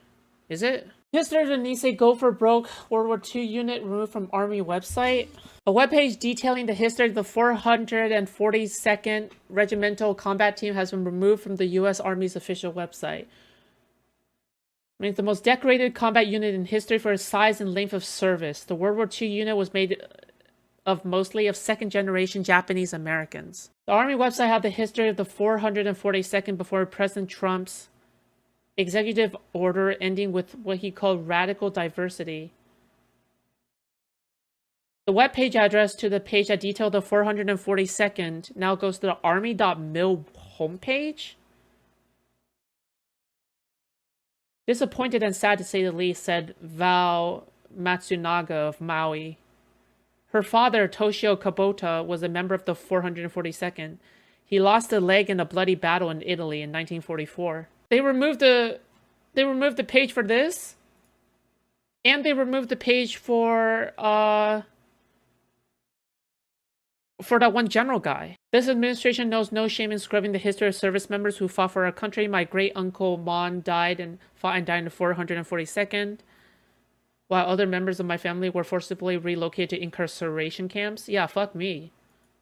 Is it? History of the Nisei Gopher Broke World War II unit removed from Army website. A webpage detailing the history of the 442nd Regimental Combat Team has been removed from the U.S. Army's official website. I mean, the most decorated combat unit in history for its size and length of service. The World War II unit was made of mostly of second-generation Japanese Americans. The Army website had the history of the 442nd before President Trump's executive order ending with what he called radical diversity. The web page address to the page that detailed the 442nd now goes to the army.mil homepage. Disappointed and sad to say the least, said Val Matsunaga of Maui. Her father, Toshio Kubota, was a member of the 442nd. He lost a leg in a bloody battle in Italy in 1944. They removed the page for this, and they removed the page for that one general guy. This administration knows no shame in scrubbing the history of service members who fought for our country. My great uncle Mon died in the 442nd, while other members of my family were forcibly relocated to incarceration camps. Yeah, fuck me.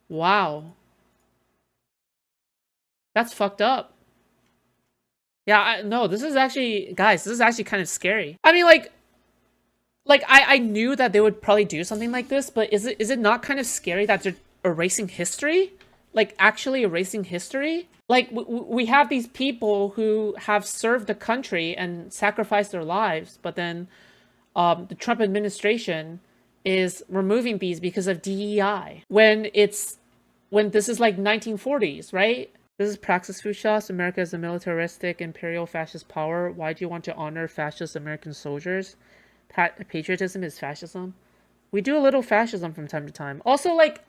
Wow. That's fucked up. Yeah, no, this is actually, guys, this is actually kind of scary. I mean, like I knew that they would probably do something like this, but is it not kind of scary that they're erasing history? Like, actually erasing history? Like, we have these people who have served the country and sacrificed their lives, but then the Trump administration is removing these because of DEI. When this is like 1940s, right? This is Praxis Foodshops. America is a militaristic, imperial, fascist power. Why do you want to honor fascist American soldiers? Patriotism is fascism. We do a little fascism from time to time. Also, like,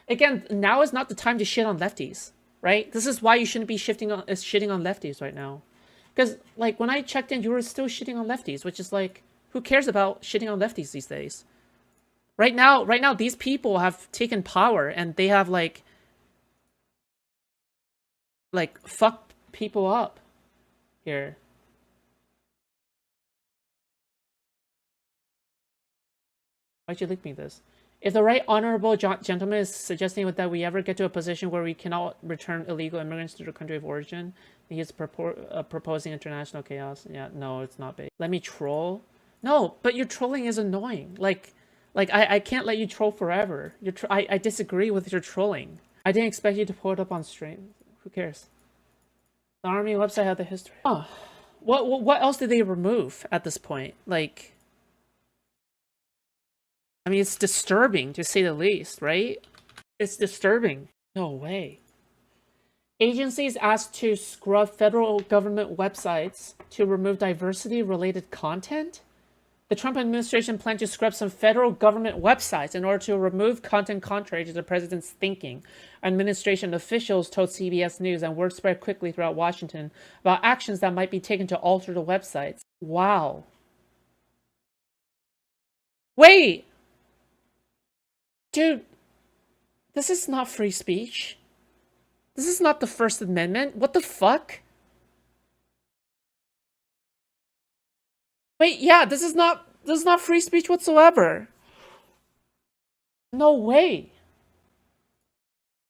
again, now is not the time to shit on lefties, right? This is why you shouldn't be shitting on lefties right now. Because, like, when I checked in, you were still shitting on lefties, which is like, who cares about shitting on lefties these days? Right now, these people have taken power and they have like fucked people up here. Why'd you leak me this? If the right honorable gentleman is suggesting that we ever get to a position where we cannot return illegal immigrants to their country of origin, he is proposing international chaos. Yeah, no, it's not big. Let me troll? No, but your trolling is annoying. Like I can't let you troll forever. I disagree with your trolling. I didn't expect you to pull it up on stream. Who cares? The Army website had the history. Oh, what else did they remove at this point? Like, I mean, it's disturbing to say the least, right? It's disturbing. No way. Agencies asked to scrub federal government websites to remove diversity-related content? The Trump administration planned to scrub some federal government websites in order to remove content contrary to the president's thinking. Administration officials told CBS News, and word spread quickly throughout Washington about actions that might be taken to alter the websites. Wow. Wait! Dude, this is not free speech. This is not the First Amendment. What the fuck? Wait, yeah, this is not free speech whatsoever. No way.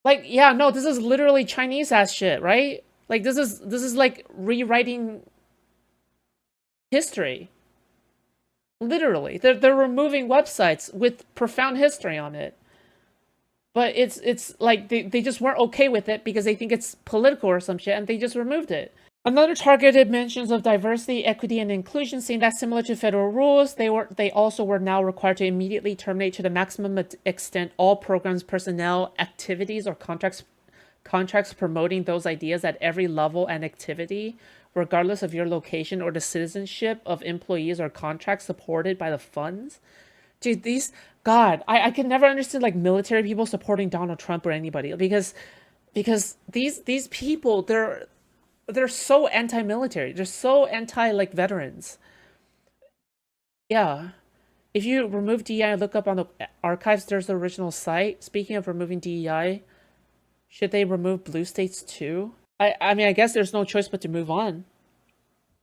Like, yeah, no, this is literally Chinese ass shit, right? Like, this is like rewriting history. Literally. They're removing websites with profound history on it. But it's like they just weren't okay with it because they think it's political or some shit, and they just removed it. Another targeted mentions of diversity, equity, and inclusion, saying that similar to federal rules, they also were now required to immediately terminate to the maximum extent all programs, personnel, activities, or contracts promoting those ideas at every level and activity, regardless of your location or the citizenship of employees or contracts supported by the funds. Dude, God, I can never understand like military people supporting Donald Trump or anybody because these people, they're so anti-military. They're so anti like veterans. Yeah. If you remove DEI and look up on the archives, there's the original site. Speaking of removing DEI, should they remove blue states too? I mean, I guess there's no choice but to move on.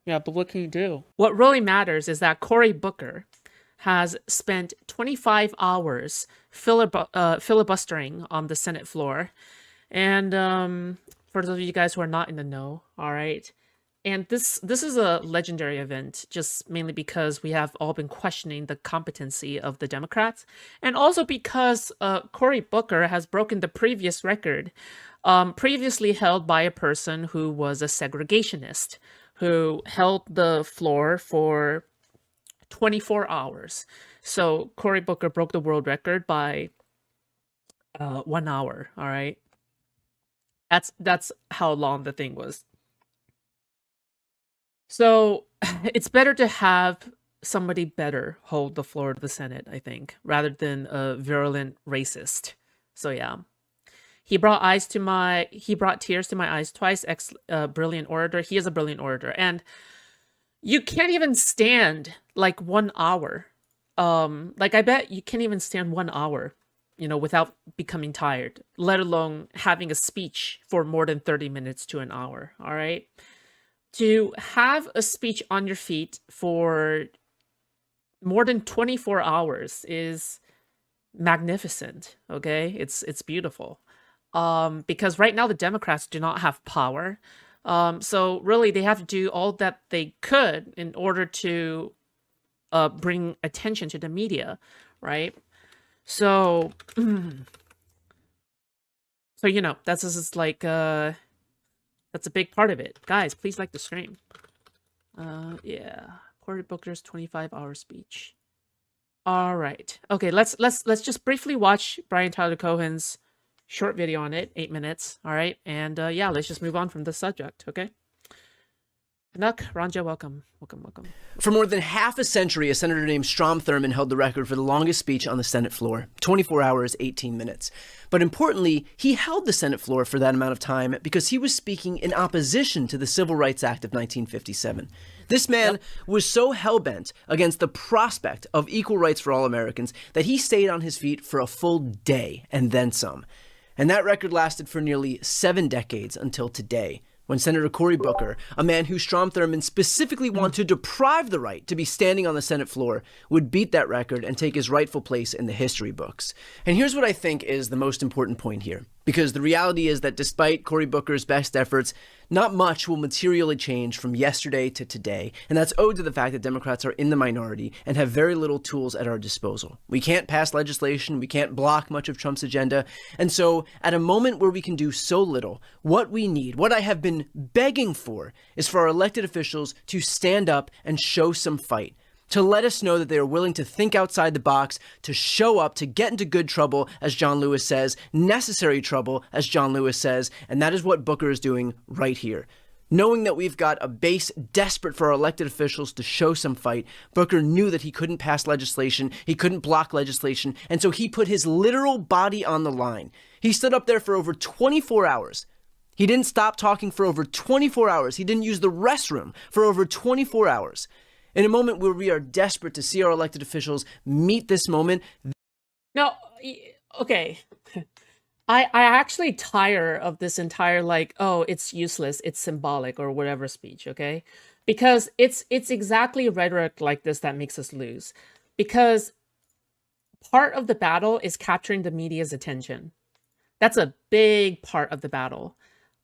Yeah, but what can you do? What really matters is that Cory Booker has spent 25 hours filibustering on the Senate floor. And for those of you guys who are not in the know, all right. And this is a legendary event, just mainly because we have all been questioning the competency of the Democrats, and also because Cory Booker has broken the previous record, previously held by a person who was a segregationist, who held the floor for 24 hours. So Cory Booker broke the world record by 1 hour. All right. That's how long the thing was. So it's better to have somebody better hold the floor of the Senate, I think, rather than a virulent racist. So yeah. He brought tears to my eyes twice. Brilliant orator. He is a brilliant orator. And you can't even stand like 1 hour. Like I bet you can't even stand 1 hour, without becoming tired, let alone having a speech for more than 30 minutes to an hour. All right. To have a speech on your feet for more than 24 hours is magnificent. Okay. It's beautiful. Because right now the Democrats do not have power. So really they have to do all that they could in order to bring attention to the media, right? So, that's just like, that's a big part of it. Guys, please like the stream. Yeah, Cory Booker's 25-hour speech. All right. Okay, let's just briefly watch Brian Tyler Cohen's short video on it, 8 minutes. All right, and yeah, let's just move on from the subject. Okay. Nuck, Ranja, welcome. For more than half a century, a senator named Strom Thurmond held the record for the longest speech on the Senate floor, 24 hours, 18 minutes. But importantly, he held the Senate floor for that amount of time because he was speaking in opposition to the Civil Rights Act of 1957. This man was so hell-bent against the prospect of equal rights for all Americans that he stayed on his feet for a full day and then some. And that record lasted for nearly 7 decades until today, when Senator Cory Booker, a man who Strom Thurmond specifically wanted to deprive the right to be standing on the Senate floor, would beat that record and take his rightful place in the history books. And here's what I think is the most important point here. Because the reality is that despite Cory Booker's best efforts, not much will materially change from yesterday to today, and that's owed to the fact that Democrats are in the minority and have very little tools at our disposal. We can't pass legislation, we can't block much of Trump's agenda, and so at a moment where we can do so little, what we need, what I have been begging for, is for our elected officials to stand up and show some fight. To let us know that they are willing to think outside the box, to show up, to get into good trouble, as John Lewis says, necessary trouble, as John Lewis says, and that is what Booker is doing right here. Knowing that we've got a base desperate for our elected officials to show some fight, Booker knew that he couldn't pass legislation, he couldn't block legislation, and so he put his literal body on the line. He stood up there for over 24 hours. He didn't stop talking for over 24 hours. He didn't use the restroom for over 24 hours. In a moment where we are desperate to see our elected officials meet this moment. No, okay. I actually tire of this entire it's useless, it's symbolic or whatever speech, okay? Because it's exactly rhetoric like this that makes us lose. Because part of the battle is capturing the media's attention. That's a big part of the battle.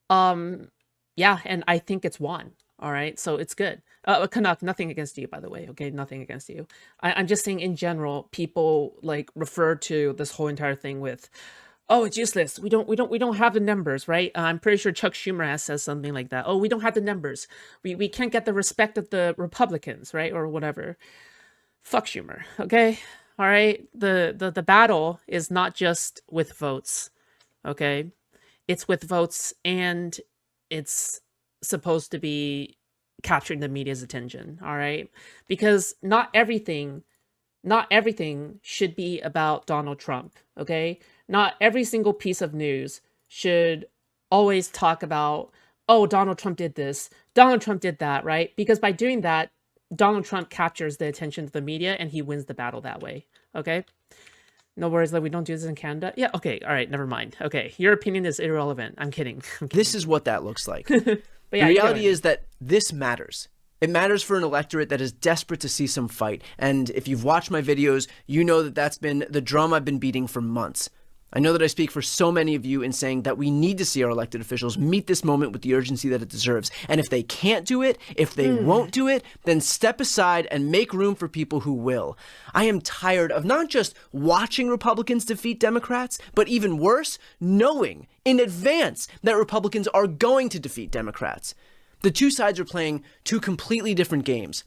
Yeah, and I think it's won. All right, so it's good. Canuck, nothing against you, by the way. Okay, nothing against you. I'm just saying in general, people refer to this whole entire thing with, oh, it's useless. We don't have the numbers, right? I'm pretty sure Chuck Schumer has said something like that. Oh, we don't have the numbers. We can't get the respect of the Republicans, right, or whatever. Fuck Schumer. Okay, all right. The battle is not just with votes. Okay, it's with votes, and it's supposed to be capturing the media's attention, all right? Because not everything should be about Donald Trump, okay? Not every single piece of news should always talk about, oh, Donald Trump did this, Donald Trump did that, right? Because by doing that, Donald Trump captures the attention of the media and he wins the battle that way, okay? No worries, we don't do this in Canada. Yeah, okay, all right, never mind. Okay, your opinion is irrelevant. I'm kidding. This is what that looks like. But yeah, the reality is that this matters. It matters for an electorate that is desperate to see some fight. And if you've watched my videos, you know that that's been the drum I've been beating for months. I know that I speak for so many of you in saying that we need to see our elected officials meet this moment with the urgency that it deserves. And if they can't do it, if they won't do it, then step aside and make room for people who will. I am tired of not just watching Republicans defeat Democrats, but even worse, knowing in advance that Republicans are going to defeat Democrats. The two sides are playing two completely different games.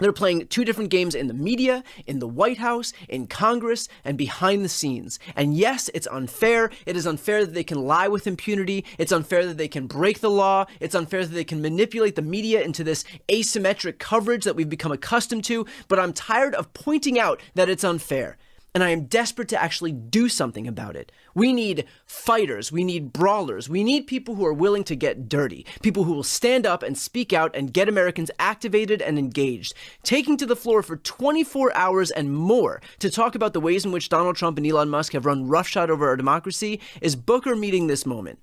They're playing two different games in the media, in the White House, in Congress, and behind the scenes. And yes, it's unfair. It is unfair that they can lie with impunity. It's unfair that they can break the law. It's unfair that they can manipulate the media into this asymmetric coverage that we've become accustomed to. But I'm tired of pointing out that it's unfair. And I am desperate to actually do something about it. We need fighters, we need brawlers, we need people who are willing to get dirty, people who will stand up and speak out and get Americans activated and engaged, taking to the floor for 24 hours and more to talk about the ways in which Donald Trump and Elon Musk have run roughshod over our democracy is Booker meeting this moment.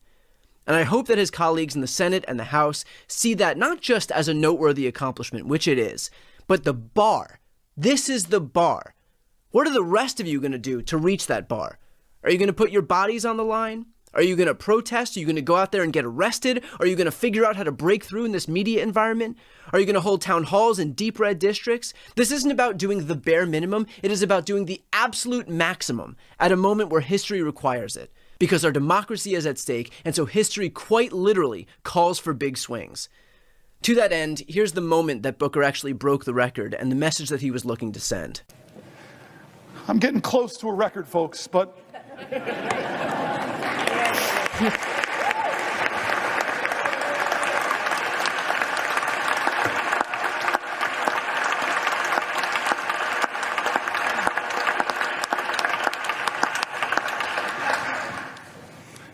And I hope that his colleagues in the Senate and the House see that not just as a noteworthy accomplishment, which it is, but the bar. This is the bar. What are the rest of you going to do to reach that bar? Are you going to put your bodies on the line? Are you going to protest? Are you going to go out there and get arrested? Are you going to figure out how to break through in this media environment? Are you going to hold town halls in deep red districts? This isn't about doing the bare minimum. It is about doing the absolute maximum at a moment where history requires it. Because our democracy is at stake, and so history quite literally calls for big swings. To that end, here's the moment that Booker actually broke the record and the message that he was looking to send. I'm getting close to a record, folks, but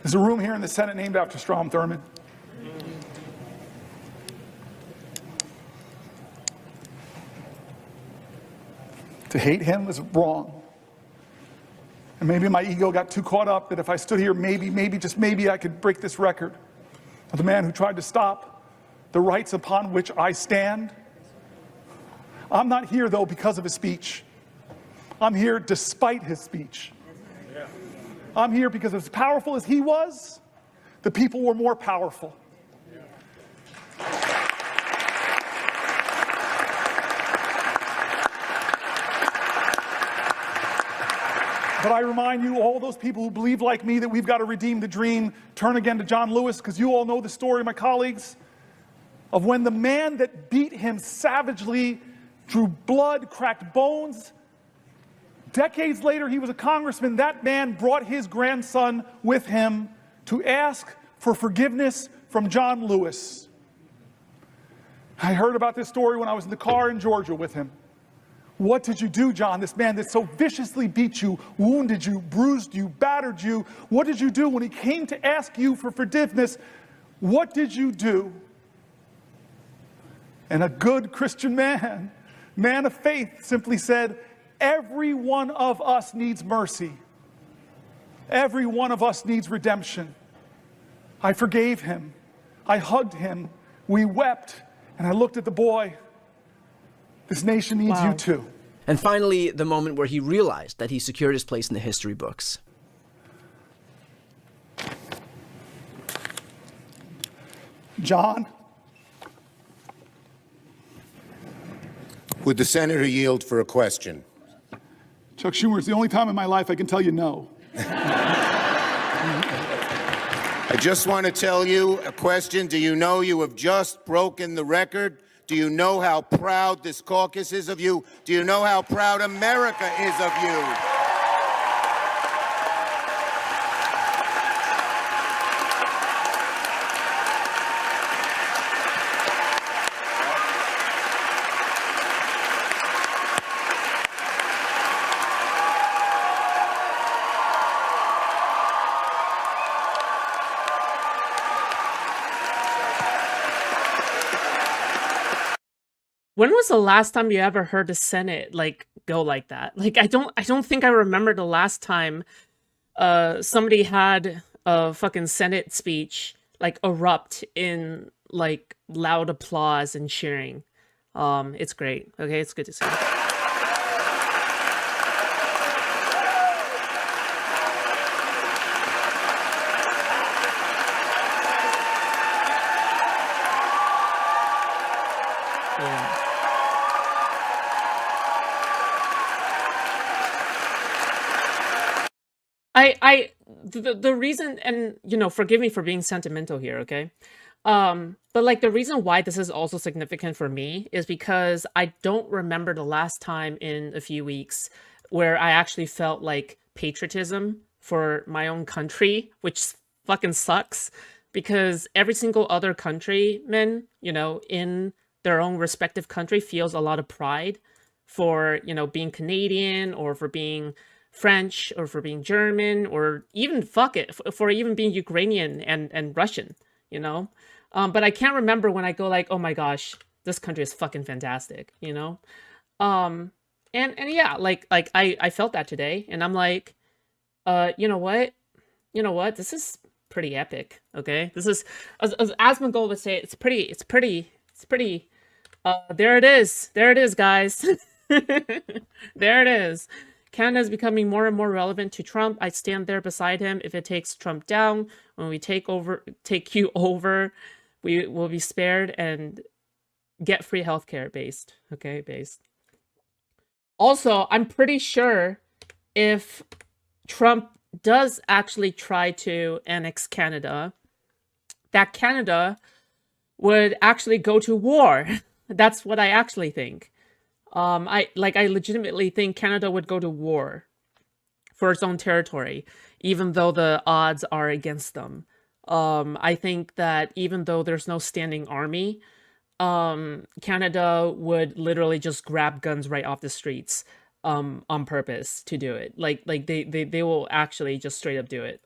there's a room here in the Senate named after Strom Thurmond. To hate him was wrong. And maybe my ego got too caught up that if I stood here, maybe, just maybe I could break this record of the man who tried to stop the rights upon which I stand. I'm not here, though, because of his speech. I'm here despite his speech. I'm here because as powerful as he was, the people were more powerful. But I remind you, all those people who believe like me that we've got to redeem the dream, turn again to John Lewis, because you all know the story, my colleagues, of when the man that beat him savagely, drew blood, cracked bones. Decades later, he was a congressman. That man brought his grandson with him to ask for forgiveness from John Lewis. I heard about this story when I was in the car in Georgia with him. What did you do, John? This man that so viciously beat you, wounded you, bruised you, battered you. What did you do when he came to ask you for forgiveness? What did you do? And a good Christian man of faith, simply said, every one of us needs mercy. Every one of us needs redemption. I forgave him. I hugged him. We wept. And I looked at the boy. This nation needs you too. And finally, the moment where he realized that he secured his place in the history books. John? Would the senator yield for a question? Chuck Schumer, it's the only time in my life I can tell you no. I just want to tell you a question. Do you know you have just broken the record? Do you know how proud this caucus is of you? Do you know how proud America is of you? When was the last time you ever heard the Senate go like that? I don't think I remember the last time somebody had a fucking Senate speech erupt in loud applause and cheering. It's great. Okay, it's good to see. Yeah. The reason, and forgive me for being sentimental here, okay? But like the reason why this is also significant for me is because I don't remember the last time in a few weeks where I actually felt like patriotism for my own country, which fucking sucks because every single other countryman, you know, in their own respective country feels a lot of pride for, you know, being Canadian or for being French or for being German or even fuck it for even being Ukrainian and Russian, you know. But I can't remember when I go like, oh my gosh, this country is fucking fantastic, you know. Um, and yeah, like I felt that today, and I'm like, you know what, this is pretty epic. Okay, this is as Asmongold would say, it's pretty. There it is, guys. There it is. Canada is becoming more and more relevant to Trump. I stand there beside him. If it takes Trump down, when we take you over, we will be spared and get free healthcare based. Okay, based. Also, I'm pretty sure if Trump does actually try to annex Canada, that Canada would actually go to war. That's what I actually think. I legitimately think Canada would go to war for its own territory, even though the odds are against them. I think that even though there's no standing army, Canada would literally just grab guns right off the streets on purpose to do it. Like they will actually just straight up do it.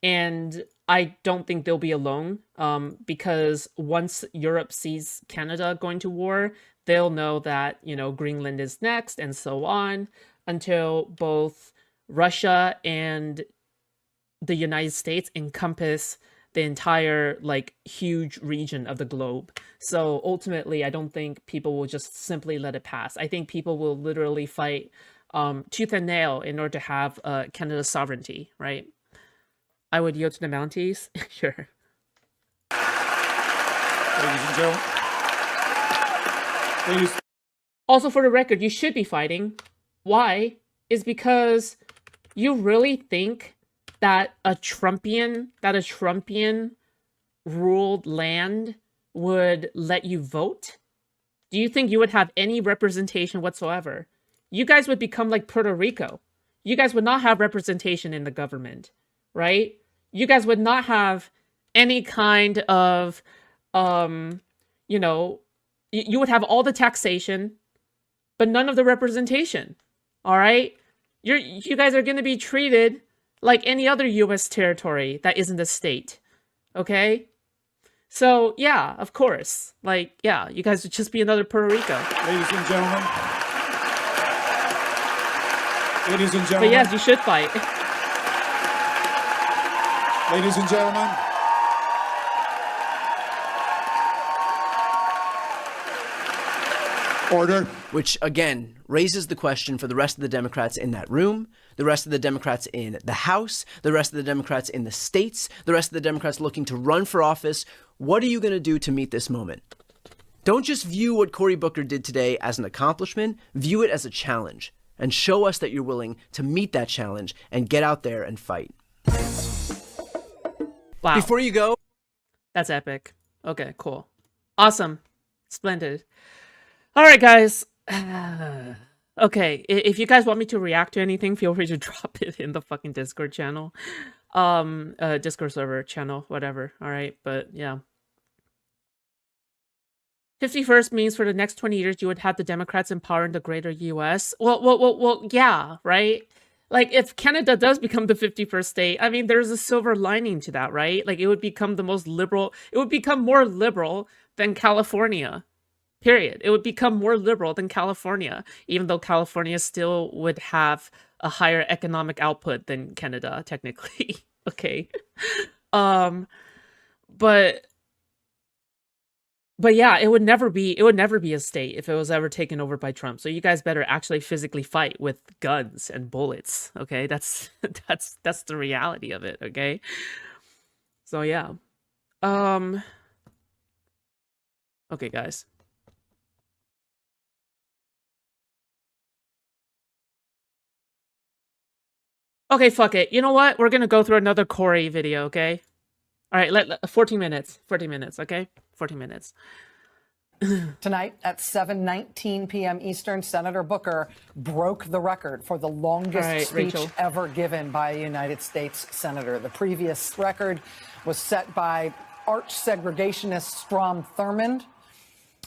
And I don't think they'll be alone, because once Europe sees Canada going to war, they'll know that, you know, Greenland is next and so on, until both Russia and the United States encompass the entire, like, huge region of the globe. So ultimately, I don't think people will just simply let it pass. I think people will literally fight tooth and nail in order to have Canada's sovereignty, right? I would yield to the Mounties. Sure. Ladies and gentlemen. Ladies. Also, for the record, you should be fighting. Why? Is because you really think that a Trumpian ruled land would let you vote? Do you think you would have any representation whatsoever? You guys would become like Puerto Rico. You guys would not have representation in the government, right? You guys would not have any kind of, you know, you would have all the taxation, but none of the representation. All right? You guys are going to be treated like any other U.S. territory that isn't a state. Okay? So, yeah, of course. Like, yeah, you guys would just be another Puerto Rico. Ladies and gentlemen. Ladies and gentlemen. But yes, you should fight. Ladies and gentlemen. Order. Which, again, raises the question for the rest of the Democrats in that room, the rest of the Democrats in the House, the rest of the Democrats in the states, the rest of the Democrats looking to run for office. What are you going to do to meet this moment? Don't just view what Cory Booker did today as an accomplishment. View it as a challenge and show us that you're willing to meet that challenge and get out there and fight. Wow. Before you go. That's epic. Okay, cool. Awesome. Splendid. All right, guys. Okay, if you guys want me to react to anything, feel free to drop it in the fucking Discord channel. Discord server channel, whatever. All right, but yeah. 51st means for the next 20 years you would have the Democrats in power in the greater US. Well, yeah, right? Like, if Canada does become the 51st state, I mean, there's a silver lining to that, right? Like, it would become the most liberal, it would become more liberal than California. Period. It would become more liberal than California, even though California still would have a higher economic output than Canada, technically. Okay. But yeah, it would never be a state if it was ever taken over by Trump. So you guys better actually physically fight with guns and bullets. Okay, that's the reality of it. Okay. So yeah. Okay, guys. Okay, fuck it. You know what? We're gonna go through another Cory video, okay? All right, 14 minutes. 14 minutes, okay? 14 minutes. Tonight at 7:19 p.m. Eastern, Senator Booker broke the record for the longest speech ever given by a United States senator. The previous record was set by arch segregationist Strom Thurmond,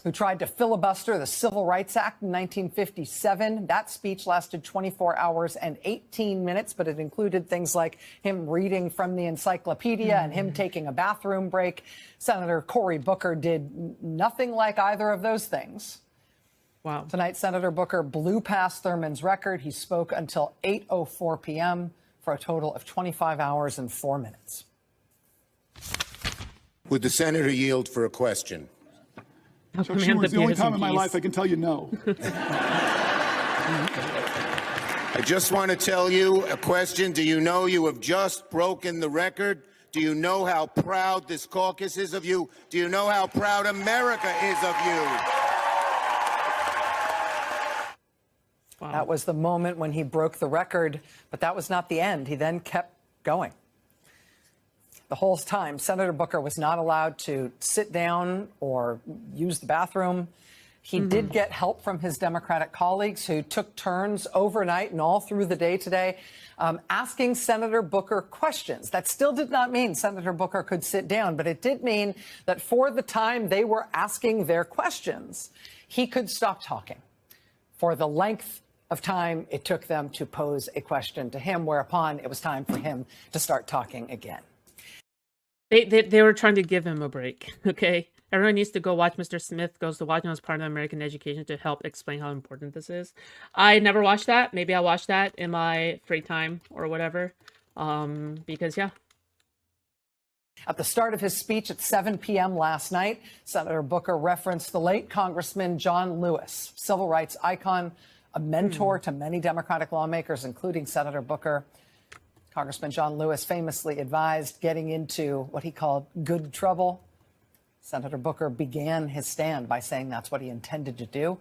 who tried to filibuster the Civil Rights Act in 1957. That speech lasted 24 hours and 18 minutes, but it included things like him reading from the encyclopedia and him taking a bathroom break. Senator Cory Booker did nothing like either of those things. Wow. Tonight, Senator Booker blew past Thurmond's record. He spoke until 8:04 p.m. for a total of 25 hours and 4 minutes. Would the senator yield for a question? Chuck Schumer is the only time in my life I can tell you no. I just want to tell you a question. Do you know you have just broken the record? Do you know how proud this caucus is of you? Do you know how proud America is of you? Wow. That was the moment when he broke the record, but that was not the end. He then kept going. The whole time, Senator Booker was not allowed to sit down or use the bathroom. He did get help from his Democratic colleagues who took turns overnight and all through the day today asking Senator Booker questions. That still did not mean Senator Booker could sit down, but it did mean that for the time they were asking their questions, he could stop talking for the length of time it took them to pose a question to him, whereupon it was time for him to start talking again. They were trying to give him a break, okay? Everyone needs to go watch Mr. Smith Goes to Washington as part of American Education to help explain how important this is. I never watched that. Maybe I'll watch that in my free time or whatever. Because, yeah. At the start of his speech at 7 p.m. last night, Senator Booker referenced the late Congressman John Lewis, civil rights icon, a mentor to many Democratic lawmakers, including Senator Booker. Congressman John Lewis famously advised getting into what he called good trouble. Senator Booker began his stand by saying that's what he intended to do.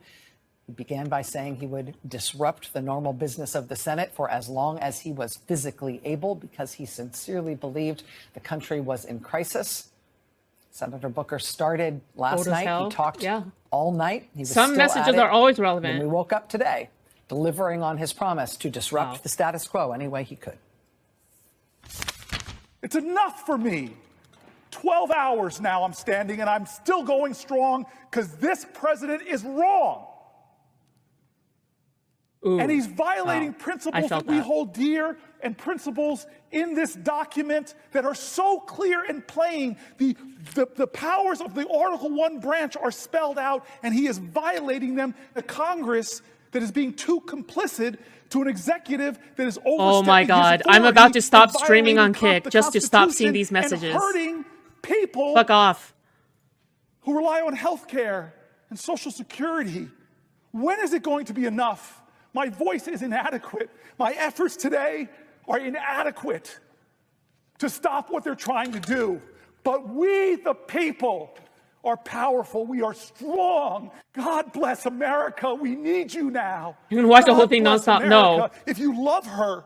He began by saying he would disrupt the normal business of the Senate for as long as he was physically able, because he sincerely believed the country was in crisis. Senator Booker started last night. He talked all night. He was Some messages are always relevant. When we woke up today, delivering on his promise to disrupt the status quo any way he could. It's enough for me. 12 hours now I'm standing and I'm still going strong because this president is wrong. Ooh, and he's violating principles that we hold dear and principles in this document that are so clear and plain. The powers of the Article 1 branch are spelled out, and he is violating them. A Congress that is being too complicit to an executive that is overstepping Oh my God, I'm about to stop streaming on Kick just to stop seeing these messages. Hurting people Fuck off. who rely on health care and Social Security. When is it going to be enough? My voice is inadequate. My efforts today are inadequate to stop what they're trying to do. But we, the people, are powerful. We are strong. God bless America. We need you now. You can watch the whole thing nonstop. No. If you love her,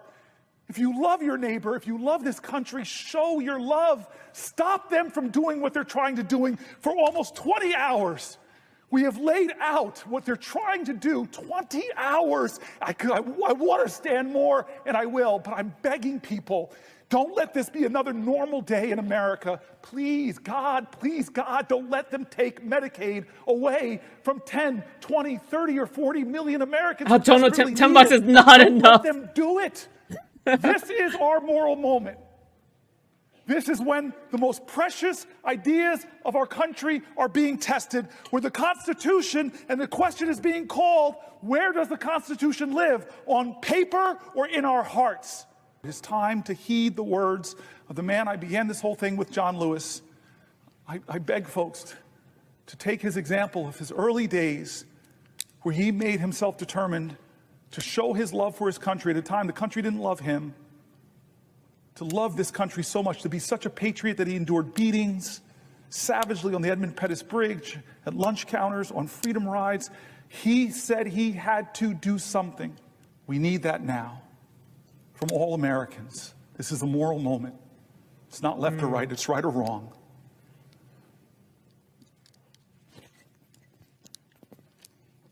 if you love your neighbor, if you love this country, show your love. Stop them from doing what they're trying to do for almost 20 hours. We have laid out what they're trying to do. 20 hours. I want to stand more, and I will, but I'm begging people, don't let this be another normal day in America. Please, God, don't let them take Medicaid away from 10, 20, 30, or 40 million Americans. Oh, don't know, 10 bucks is not enough. Let them do it. This is our moral moment. This is when the most precious ideas of our country are being tested, where the Constitution, and the question is being called, where does the Constitution live? On paper or in our hearts? It is time to heed the words of the man I began this whole thing with, John Lewis. I beg folks to take his example of his early days, where he made himself determined to show his love for his country at a time the country didn't love him, to love this country so much, to be such a patriot that he endured beatings savagely on the Edmund Pettus Bridge, at lunch counters, on freedom rides. He said he had to do something. We need that now from all Americans. This is a moral moment. It's not left or right, it's right or wrong.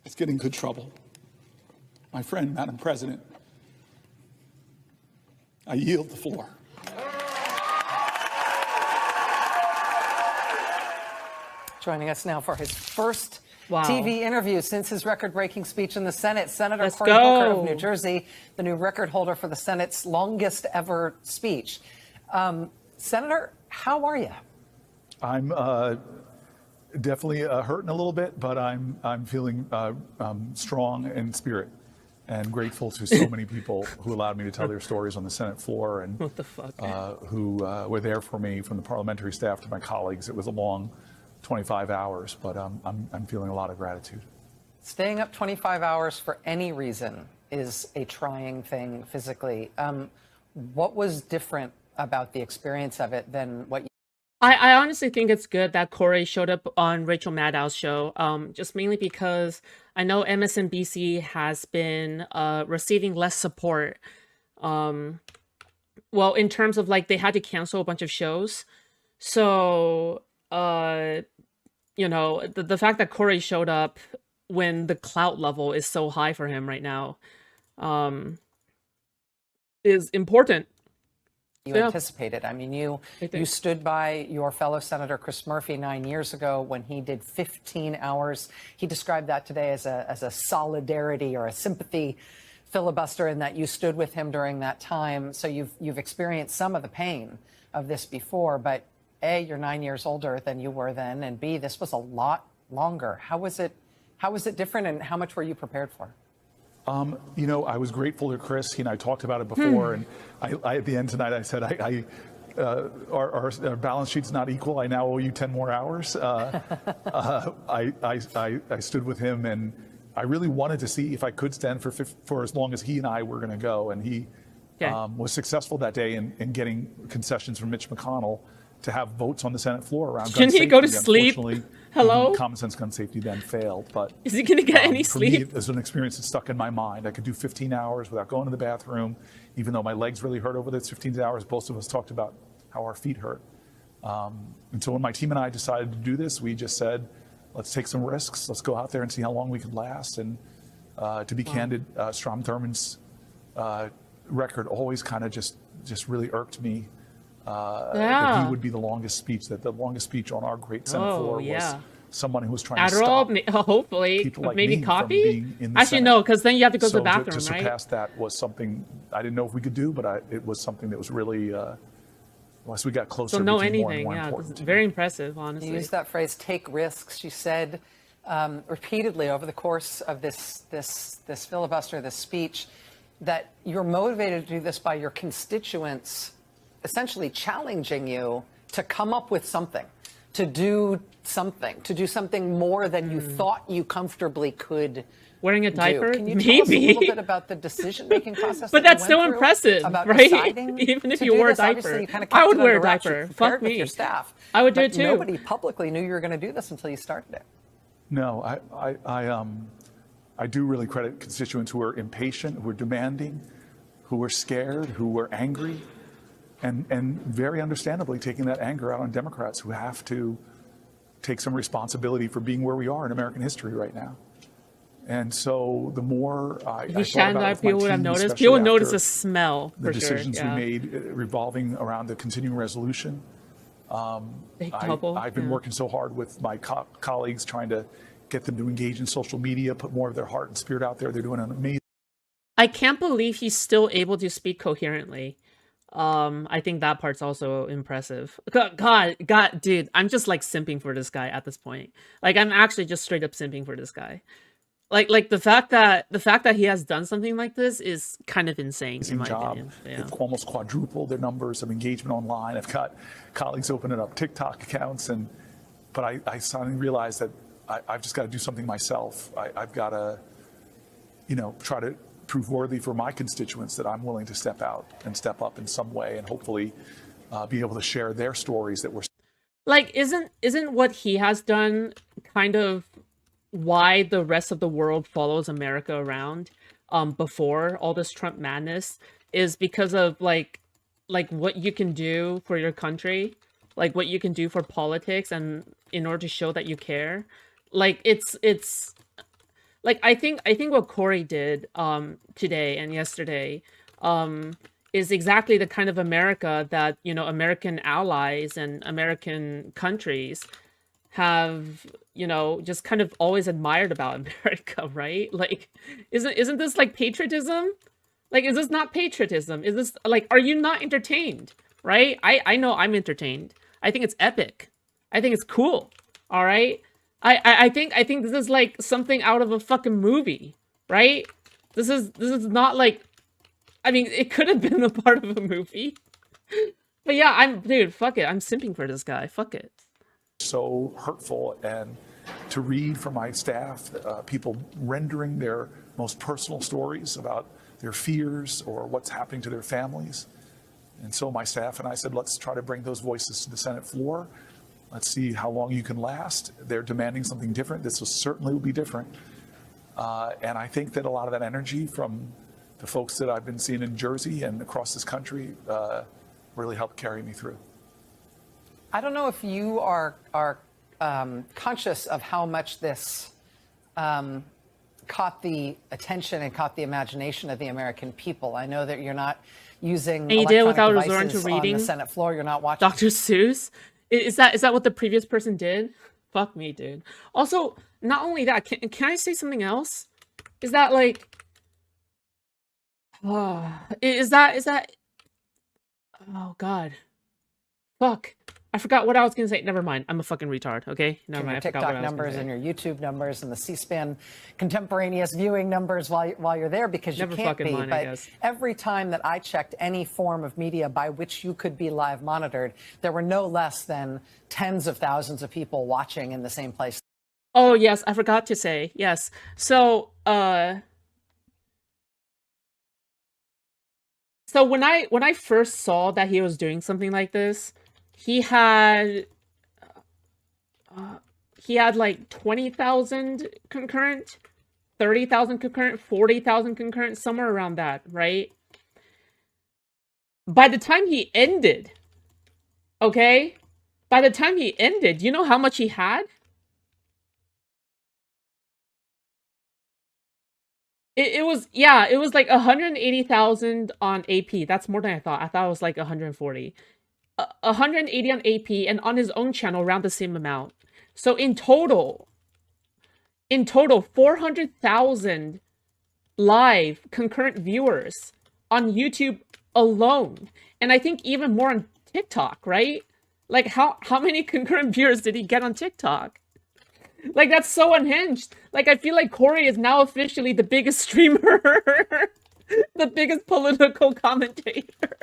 Let's get in good trouble. My friend, Madam President, I yield the floor. Joining us now for his first Wow. TV interview since his record-breaking speech in the Senate, Senator Let's Cory Booker of go. New Jersey, the new record holder for the Senate's longest ever speech. Senator, how are you? I'm definitely hurting a little bit, but I'm feeling strong in spirit and grateful to so many people who allowed me to tell their stories on the Senate floor and What the fuck? who were there for me, from the parliamentary staff to my colleagues. It was a long 25 hours, but I'm feeling a lot of gratitude. Staying up 25 hours for any reason is a trying thing physically. What was different about the experience of it than what you... I honestly think it's good that Corey showed up on Rachel Maddow's show, just mainly because I know MSNBC has been receiving less support. Well, in terms of like they had to cancel a bunch of shows. So, you know, the fact that Corey showed up when the clout level is so high for him right now is important. You anticipated. I mean, you stood by your fellow Senator Chris Murphy 9 years ago when he did 15 hours. He described that today as a solidarity or a sympathy filibuster, in that you stood with him during that time. So you've experienced some of the pain of this before, but A, you're 9 years older than you were then, and B, this was a lot longer. How was it different, and how much were you prepared for? You know, I was grateful to Chris. He and I talked about it before, and I at the end tonight, I said, our balance sheet's not equal. I now owe you 10 more hours. I stood with him, and I really wanted to see if I could stand for as long as he and I were going to go. And he was successful that day in getting concessions from Mitch McConnell to have votes on the Senate floor around gun Shouldn't safety. he go to sleep? Unfortunately, Hello? common sense gun safety then failed. But Is he going to get any for me, sleep? it was an experience that stuck in my mind. I could do 15 hours without going to the bathroom, even though my legs really hurt over those 15 hours. Both of us talked about how our feet hurt. And so when my team and I decided to do this, we just said, let's take some risks. Let's go out there and see how long we could last. And to be candid, Strom Thurmond's record always kind of just really irked me. That he would be the longest speech, that the longest speech on our great Senate floor was someone who was trying to stop hopefully, people like maybe me coffee. from being in the Actually, Senate. no, because then you have to go to the So bathroom, to right? surpass that was something I didn't know if we could do, but it was something that was really, once we got closer, So know became anything, more and more yeah, important it's to me. very impressive, honestly. You used that phrase, take risks. You said repeatedly over the course of this filibuster, this speech, that you're motivated to do this by your constituents essentially challenging you to come up with something, to do something more than you thought you comfortably could. Wearing a diaper? Can you Maybe. tell us a little bit about the decision-making process? But that that's you went so through impressive, about right? deciding Even if to you do wore a this? Obviously, diaper. you kind of I kept would it wear a under wraps. You diaper. prepared Fuck with me. your staff. I would do but too. Nobody publicly knew you were going to do this until you started it. No, I do really credit constituents who are impatient, who are demanding, who are scared, who are angry, and very understandably taking that anger out on Democrats who have to take some responsibility for being where we are in American history right now. And so the more I If you thought shined about it out, with my people would have team, noticed. especially People would notice after the smell, the for sure. decisions Yeah. we made revolving around the continuing resolution. I've been working so hard with my colleagues trying to get them to engage in social media, put more of their heart and spirit out there. They're doing an amazing. I can't believe he's still able to speak coherently. I think that part's also impressive. God, dude, I'm just like simping for this guy at this point. Like I'm actually just straight up simping for this guy. Like the fact that he has done something like this is kind of insane in my opinion. Yeah. They've almost quadrupled their numbers of engagement online. I've got colleagues opening up TikTok accounts, but I suddenly realized that I've just got to do something myself. I've got to, try to prove worthy for my constituents that I'm willing to step out and step up in some way, and hopefully be able to share their stories that we're. Like, isn't what he has done kind of why the rest of the world follows America around before all this Trump madness, is because of like like what you can do for your country, like what you can do for politics, and in order to show that you care. Like it's like I think what Corey did today and yesterday is exactly the kind of America that, you know, American allies and American countries have, you know, just kind of always admired about America, right? Like, isn't this like patriotism? Like, is this not patriotism? Is this like, are you not entertained? Right? I know I'm entertained. I think it's epic. I think it's cool. All right. I think this is like something out of a fucking movie, right? This is not like, I mean, it could have been a part of a movie. But yeah, dude, fuck it. I'm simping for this guy. Fuck it. So hurtful, and to read from my staff, people rendering their most personal stories about their fears or what's happening to their families. And so my staff and I said, let's try to bring those voices to the Senate floor. Let's see how long you can last. They're demanding something different. This will certainly be different. And I think that a lot of that energy from the folks that I've been seeing in Jersey and across this country really helped carry me through. I don't know if you are conscious of how much this caught the attention and caught the imagination of the American people. I know that you're not using and you did it without electronic resorting to devices reading on the Senate floor. You're not watching Dr. Seuss. Is that what the previous person did? Fuck me, dude. Also, not only that, can I say something else? Is that like, is that? Oh God, fuck. I forgot what I was gonna say. Never mind. I'm a fucking retard. Okay. Never mind. your I forgot what TikTok I was gonna numbers say. and your YouTube numbers and the C-SPAN contemporaneous viewing numbers while you're there, because you Never can't fucking be. mind, I But guess. every time that I checked any form of media by which you could be live monitored, there were no less than tens of thousands of people watching in the same place. Oh yes, I forgot to say yes. So so when I first saw that he was doing something like this, he had like 20,000 concurrent, 30,000 concurrent, 40,000 concurrent, somewhere around that, right? By the time he ended, okay? By the time he ended, you know how much he had? It was like 180,000 on AP. That's more than I thought. I thought it was like 140. 180 on AP, and on his own channel around the same amount. So in total 400,000 live concurrent viewers on YouTube alone. And I think even more on TikTok, right? Like how many concurrent viewers did he get on TikTok? Like, that's so unhinged. Like, I feel like Corey is now officially the biggest streamer, the biggest political commentator.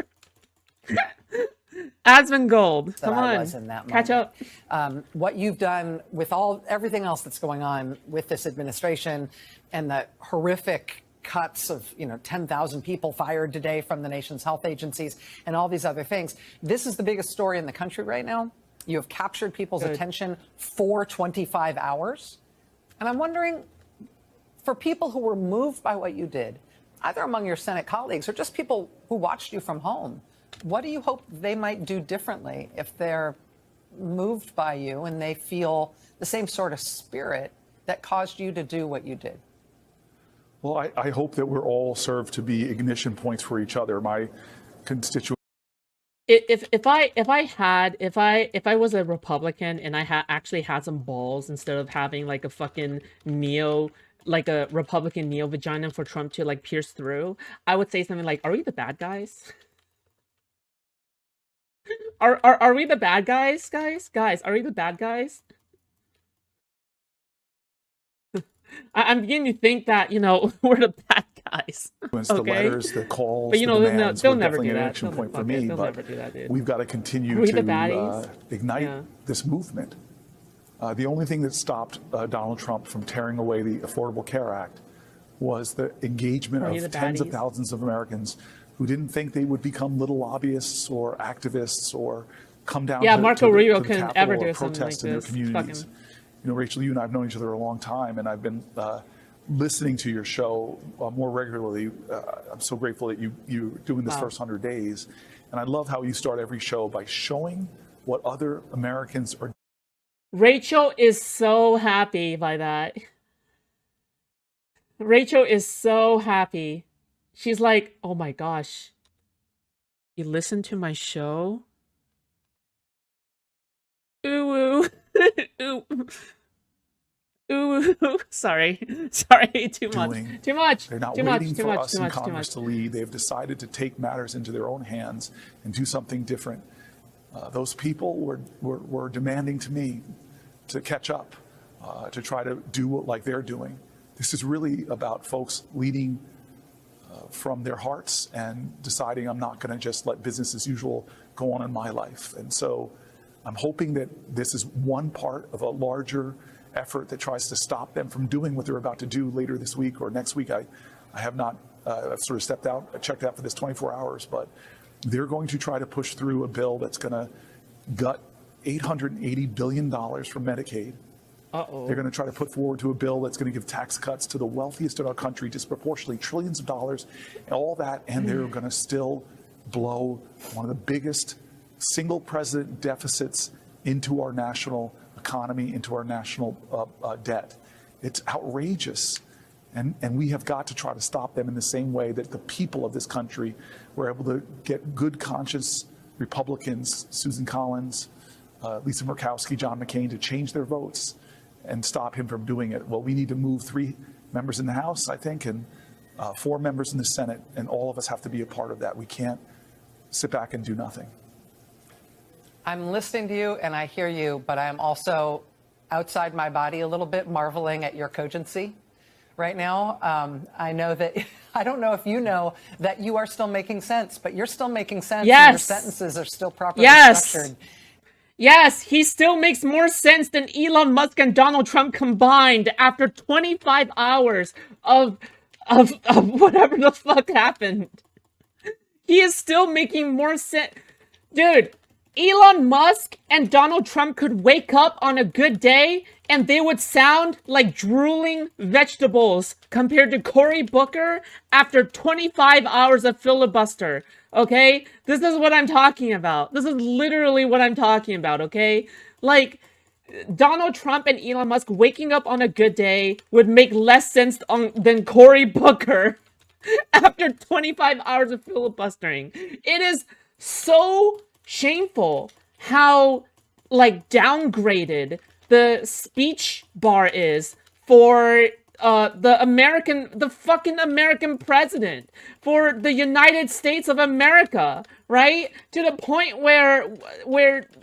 Asmongold, come I on, was in that catch moment. up. What you've done with everything else that's going on with this administration and the horrific cuts of 10,000 people fired today from the nation's health agencies and all these other things. This is the biggest story in the country right now. You have captured people's attention for 25 hours. And I'm wondering, for people who were moved by what you did, either among your Senate colleagues or just people who watched you from home, what do you hope they might do differently if they're moved by you and they feel the same sort of spirit that caused you to do what you did? Well, I hope that we're all served to be ignition points for each other. My constituents. If I was a Republican and I actually had some balls instead of having like a fucking like a Republican neo vagina for Trump to like pierce through, I would say something like, "Are we the bad guys? Are we the bad guys, guys? Are we the bad guys?" I'm beginning to think that we're the bad guys. The Okay? letters, the calls, But the demands they'll were never definitely do an that. action point for me. They'll But never do that, dude. we've got to continue Are we the to baddies? ignite Yeah. this movement. The only thing that stopped Donald Trump from tearing away the Affordable Care Act was the engagement Are you of the tens of baddies? thousands of Americans who didn't think they would become little lobbyists or activists or come down Yeah, to, Marco to the, Rubio to the couldn't Capitol ever or do something protest like in their this. communities. Fucking- Rachel, you and I have known each other a long time, and I've been listening to your show more regularly. I'm so grateful that you're doing this first 100 days. And I love how you start every show by showing what other Americans are. Rachel is so happy by that. Rachel is so happy. She's like, oh my gosh. You listen to my show? Ooh, ooh. Ooh, sorry, too much. They're not waiting for us in Congress to lead. They've decided to take matters into their own hands and do something different. Those people were demanding to me to catch up, to try to do like they're doing. This is really about folks leading from their hearts and deciding I'm not going to just let business as usual go on in my life. And so I'm hoping that this is one part of a larger effort that tries to stop them from doing what they're about to do later this week or next week. I have not I've sort of stepped out, checked out for this 24 hours, but they're going to try to push through a bill that's going to gut $880 billion from Medicaid. They're going to try to put forward to a bill that's going to give tax cuts to the wealthiest in our country, disproportionately trillions of dollars, and all that, and they're going to still blow one of the biggest single president deficits into our national economy, into our national debt. It's outrageous. And we have got to try to stop them in the same way that the people of this country were able to get good conscious Republicans, Susan Collins, Lisa Murkowski, John McCain, to change their votes and stop him from doing it. Well, we need to move 3 members in the House, I think, and 4 members in the Senate, and all of us have to be a part of that. We can't sit back and do nothing. I'm listening to you and I hear you, but I'm also outside my body a little bit, marveling at your cogency right now. I know that, I don't know if you know that you are still making sense, but you're still making sense. Yes. And your sentences are still properly structured. Yes, he still makes more sense than Elon Musk and Donald Trump combined after 25 hours of whatever the fuck happened. He is still making more sense. Dude, Elon Musk and Donald Trump could wake up on a good day and they would sound like drooling vegetables compared to Cory Booker after 25 hours of filibuster. Okay? This is what I'm talking about. This is literally what I'm talking about, okay? Like, Donald Trump and Elon Musk waking up on a good day would make less sense than Cory Booker after 25 hours of filibustering. It is so shameful how, like, downgraded the speech bar is for the fucking American president, for the United States of America, right? To the point where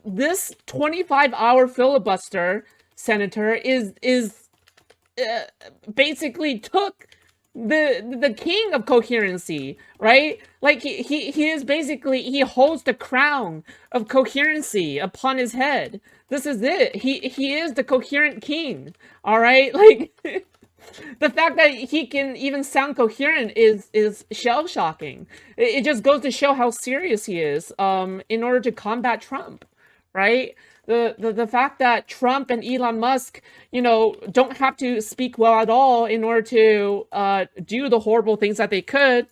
this 25-hour filibuster senator is basically took the king of coherency, right? Like he is basically, he holds the crown of coherency upon his head. This is it. He is the coherent king. All right, like the fact that he can even sound coherent is shell shocking. It just goes to show how serious he is in order to combat Trump, right? The fact that Trump and Elon Musk, you know, don't have to speak well at all in order to do the horrible things that they could.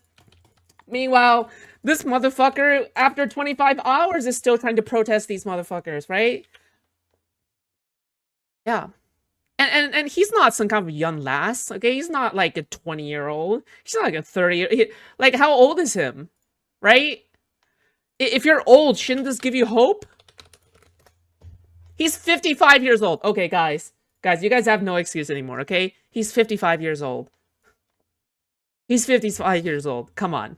Meanwhile, this motherfucker, after 25 hours, is still trying to protest these motherfuckers, right? Yeah. And he's not some kind of young lass, okay? He's not like a 20-year-old. He's not like a 30-year-old. Like, how old is him? Right? If you're old, shouldn't this give you hope? He's 55 years old. Okay, guys. Guys, you guys have no excuse anymore, okay? He's 55 years old. He's 55 years old. Come on.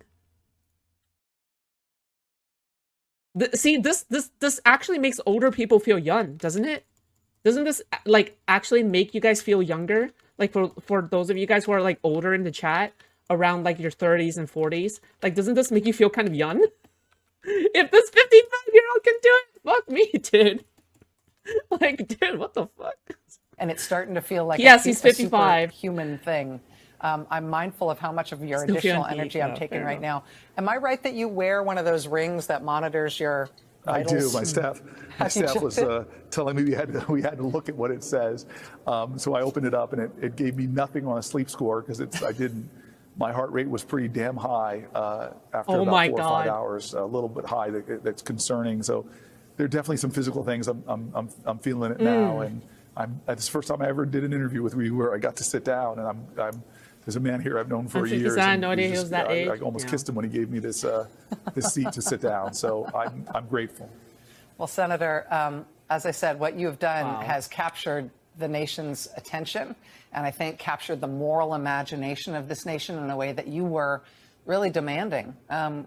See, this actually makes older people feel young, doesn't it? Doesn't this, like, actually make you guys feel younger? Like, for those of you guys who are, like, older in the chat, around, like, your 30s and 40s? Like, doesn't this make you feel kind of young? If this 55-year-old can do it, fuck me, dude. Like, dude, what the fuck? And it's starting to feel like yes, he's 55. Human thing. I'm mindful of how much of your additional energy I'm taking right now. Am I right that you wear one of those rings that monitors your I do. titles? My staff Have you checked was it? telling me we had to look at what it says. So I opened it up, and it gave me nothing on a sleep score because I didn't. My heart rate was pretty damn high after Oh about my 4 or 5 God. hours, a little bit high. That's concerning. So there are definitely some physical things. I'm feeling it now, and it's the first time I ever did an interview with you where I got to sit down, and there's a man here I've known for I'm years. 57, and no idea he was that I age. almost Yeah. kissed him when he gave me this this seat to sit down. So I'm grateful. Well, Senator, as I said, what you have done Wow. has captured the nation's attention, and I think captured the moral imagination of this nation in a way that you were really demanding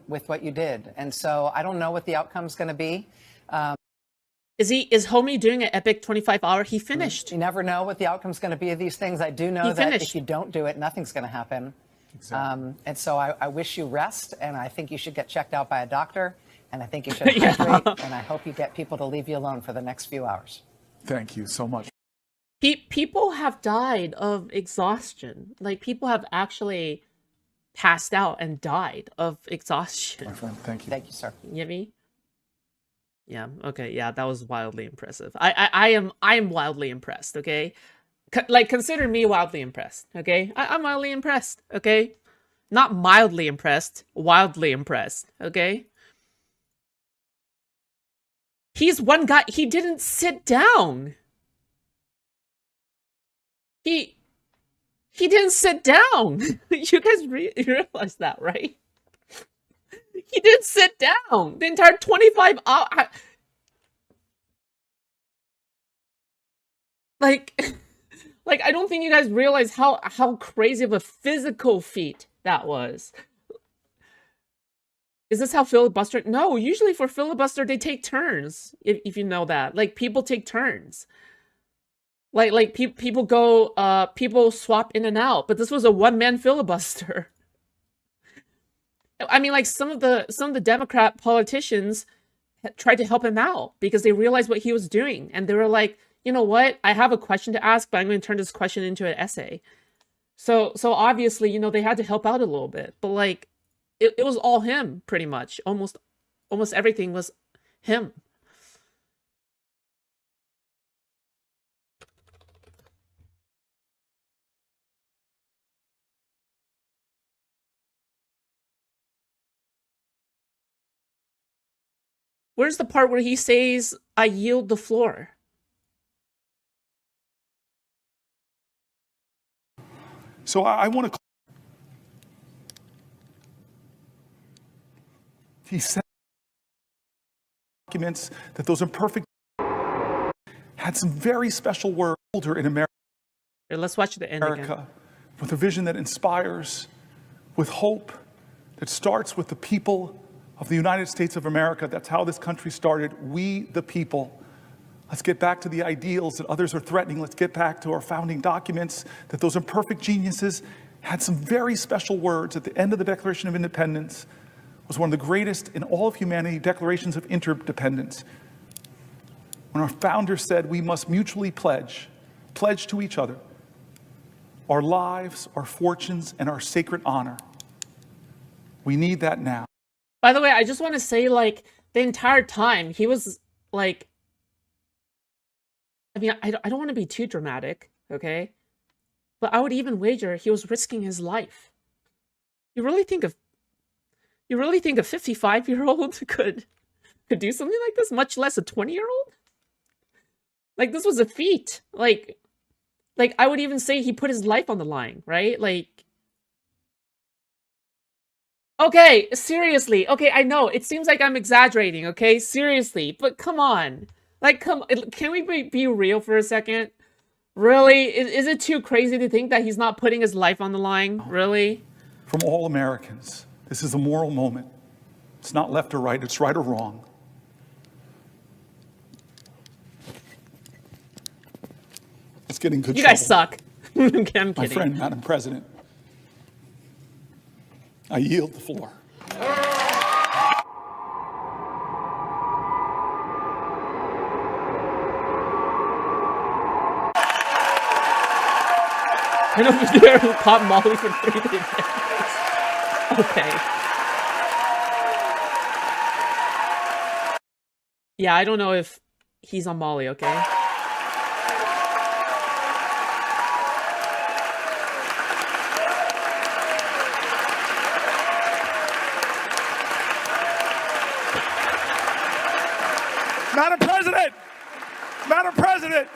with what you did. And so I don't know what the outcome's going to be. Is Homie doing an epic 25-hour? He finished. You never know what the outcome's going to be of these things. I do know He that finished. if you don't do it, nothing's going to happen. Exactly. And so I wish you rest, and I think you should get checked out by a doctor, and I think you should Yeah. hydrate, and I hope you get people to leave you alone for the next few hours. Thank you so much. People have died of exhaustion. Like, people have actually passed out and died of exhaustion. My friend, thank you. Thank you, sir. You get me? Yeah. Okay. Yeah, that was wildly impressive. I am wildly impressed. Okay, like, consider me wildly impressed. Okay, I'm wildly impressed. Okay, not mildly impressed, wildly impressed. Okay. He's one guy. He didn't sit down. He didn't sit down. You guys realize that, right? He didn't sit down the entire 25 hours. Like, I don't think you guys realize how crazy of a physical feat that was. Is this how filibuster? No, usually for filibuster they take turns. If you know that, like, people take turns. Like people go, people swap in and out. But this was a one-man filibuster. I mean, like, some of the Democrat politicians tried to help him out because they realized what he was doing, and they were like, you know what? I have a question to ask, but I'm going to turn this question into an essay. So obviously, you know, they had to help out a little bit, but like, it was all him pretty much. Almost everything was him. Where's the part where he says, "I yield the floor"? So I want to. He said documents that those imperfect had some very special words in America. Here, let's watch the end again. With a vision that inspires, with hope that starts with the people of the United States of America. That's how this country started. We, the people. Let's get back to the ideals that others are threatening. Let's get back to our founding documents, that those imperfect geniuses had some very special words at the end of the Declaration of Independence. It was one of the greatest in all of humanity declarations of interdependence. When our founders said we must mutually pledge to each other our lives, our fortunes, and our sacred honor. We need that now. By the way, I just want to say, like, the entire time he was like, I mean, I don't want to be too dramatic, okay? But I would even wager he was risking his life. You really think a 55-year-old could do something like this, much less a 20-year-old? Like, this was a feat. Like I would even say he put his life on the line, right? Like, okay, seriously. Okay, I know it seems like I'm exaggerating, okay? Seriously, but come on. Like, can we be real for a second? Really? Is it too crazy to think that he's not putting his life on the line? Really? From all Americans, this is a moral moment. It's not left or right, it's right or wrong. Let's get in good You trouble. guys suck. I'm kidding. My friend, Madam President, I yield the floor. And over there who caught Molly for 3 days. Okay. Yeah, I don't know if he's on Molly, okay? Madam President! Madam President!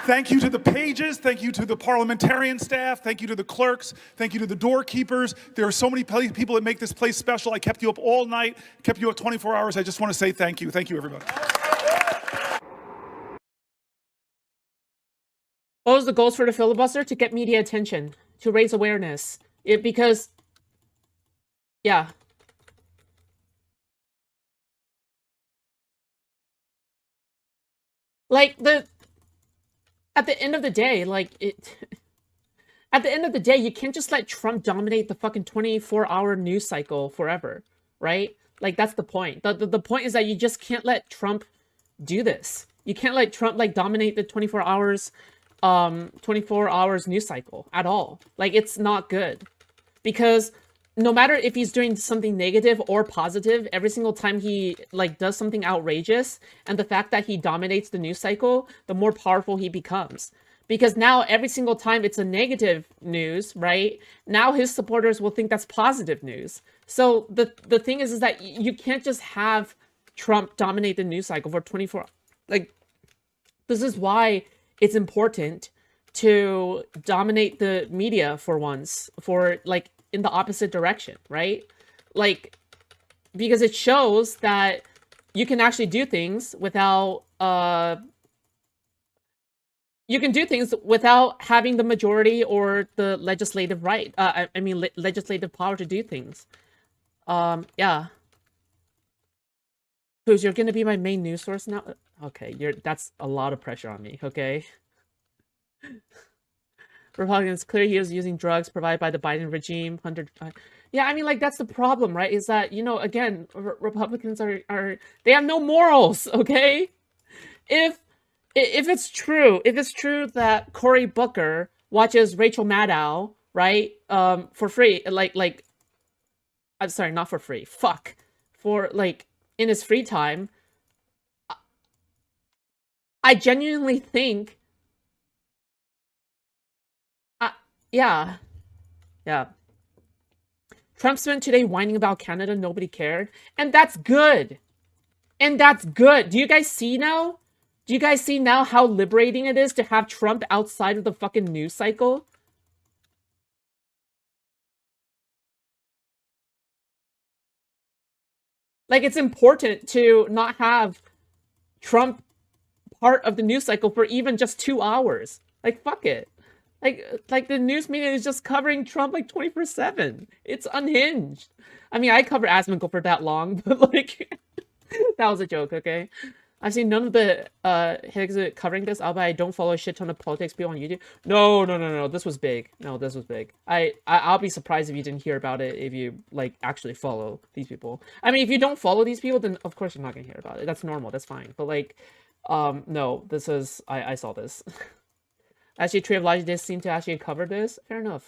Thank you to the pages. Thank you to the parliamentarian staff. Thank you to the clerks. Thank you to the doorkeepers. There are so many people that make this place special. I kept you up all night, kept you up 24 hours. I just want to say thank you. Thank you, everybody. What was the goals for the filibuster? To get media attention, to raise awareness. Because, yeah. Like, at the end of the day, at the end of the day, you can't just let Trump dominate the fucking 24-hour news cycle forever, right? Like, that's the point. The point is that you just can't let Trump do this. You can't let Trump, like, dominate the 24 hours news cycle at all. Like, it's not good. Because no matter if he's doing something negative or positive, every single time he, like, does something outrageous, and the fact that he dominates the news cycle, the more powerful he becomes. Because now every single time it's a negative news, right? Now his supporters will think that's positive news. So the thing is that you can't just have Trump dominate the news cycle for 24. Like, this is why it's important to dominate the media for once, for, like, in the opposite direction, right? Like, because it shows that you can actually do things without you can do things without having the majority or the legislative right. I mean, legislative power to do things. Yeah. Who's you're gonna be my main news source now? Okay, that's a lot of pressure on me. Okay. Republicans, clear he was using drugs provided by the Biden regime. Yeah, I mean, like, that's the problem, right? Is that, you know, again, Republicans are they have no morals, okay? If it's true that Cory Booker watches Rachel Maddow, right, for free, like, I'm sorry, not for free, fuck, for, like, in his free time, I genuinely think, yeah. Trump spent today whining about Canada, nobody cared, and that's good. Do you guys see now? Do you guys see now how liberating it is to have Trump outside of the fucking news cycle? Like, it's important to not have Trump part of the news cycle for even just 2 hours. Like, fuck it. Like the news media is just covering Trump like 24/7. It's unhinged. I mean, I cover Asmongold for that long, but, like, that was a joke, okay? I've seen none of the Higgs covering this, albeit I don't follow a shit ton of politics people on YouTube. No. This was big. No, this was big. I'll be surprised if you didn't hear about it if you, like, actually follow these people. I mean, if you don't follow these people, then of course you're not gonna hear about it. That's normal. That's fine. But, like, no, this is I saw this. Actually, Tree of Logic did seem to actually cover this. Fair enough.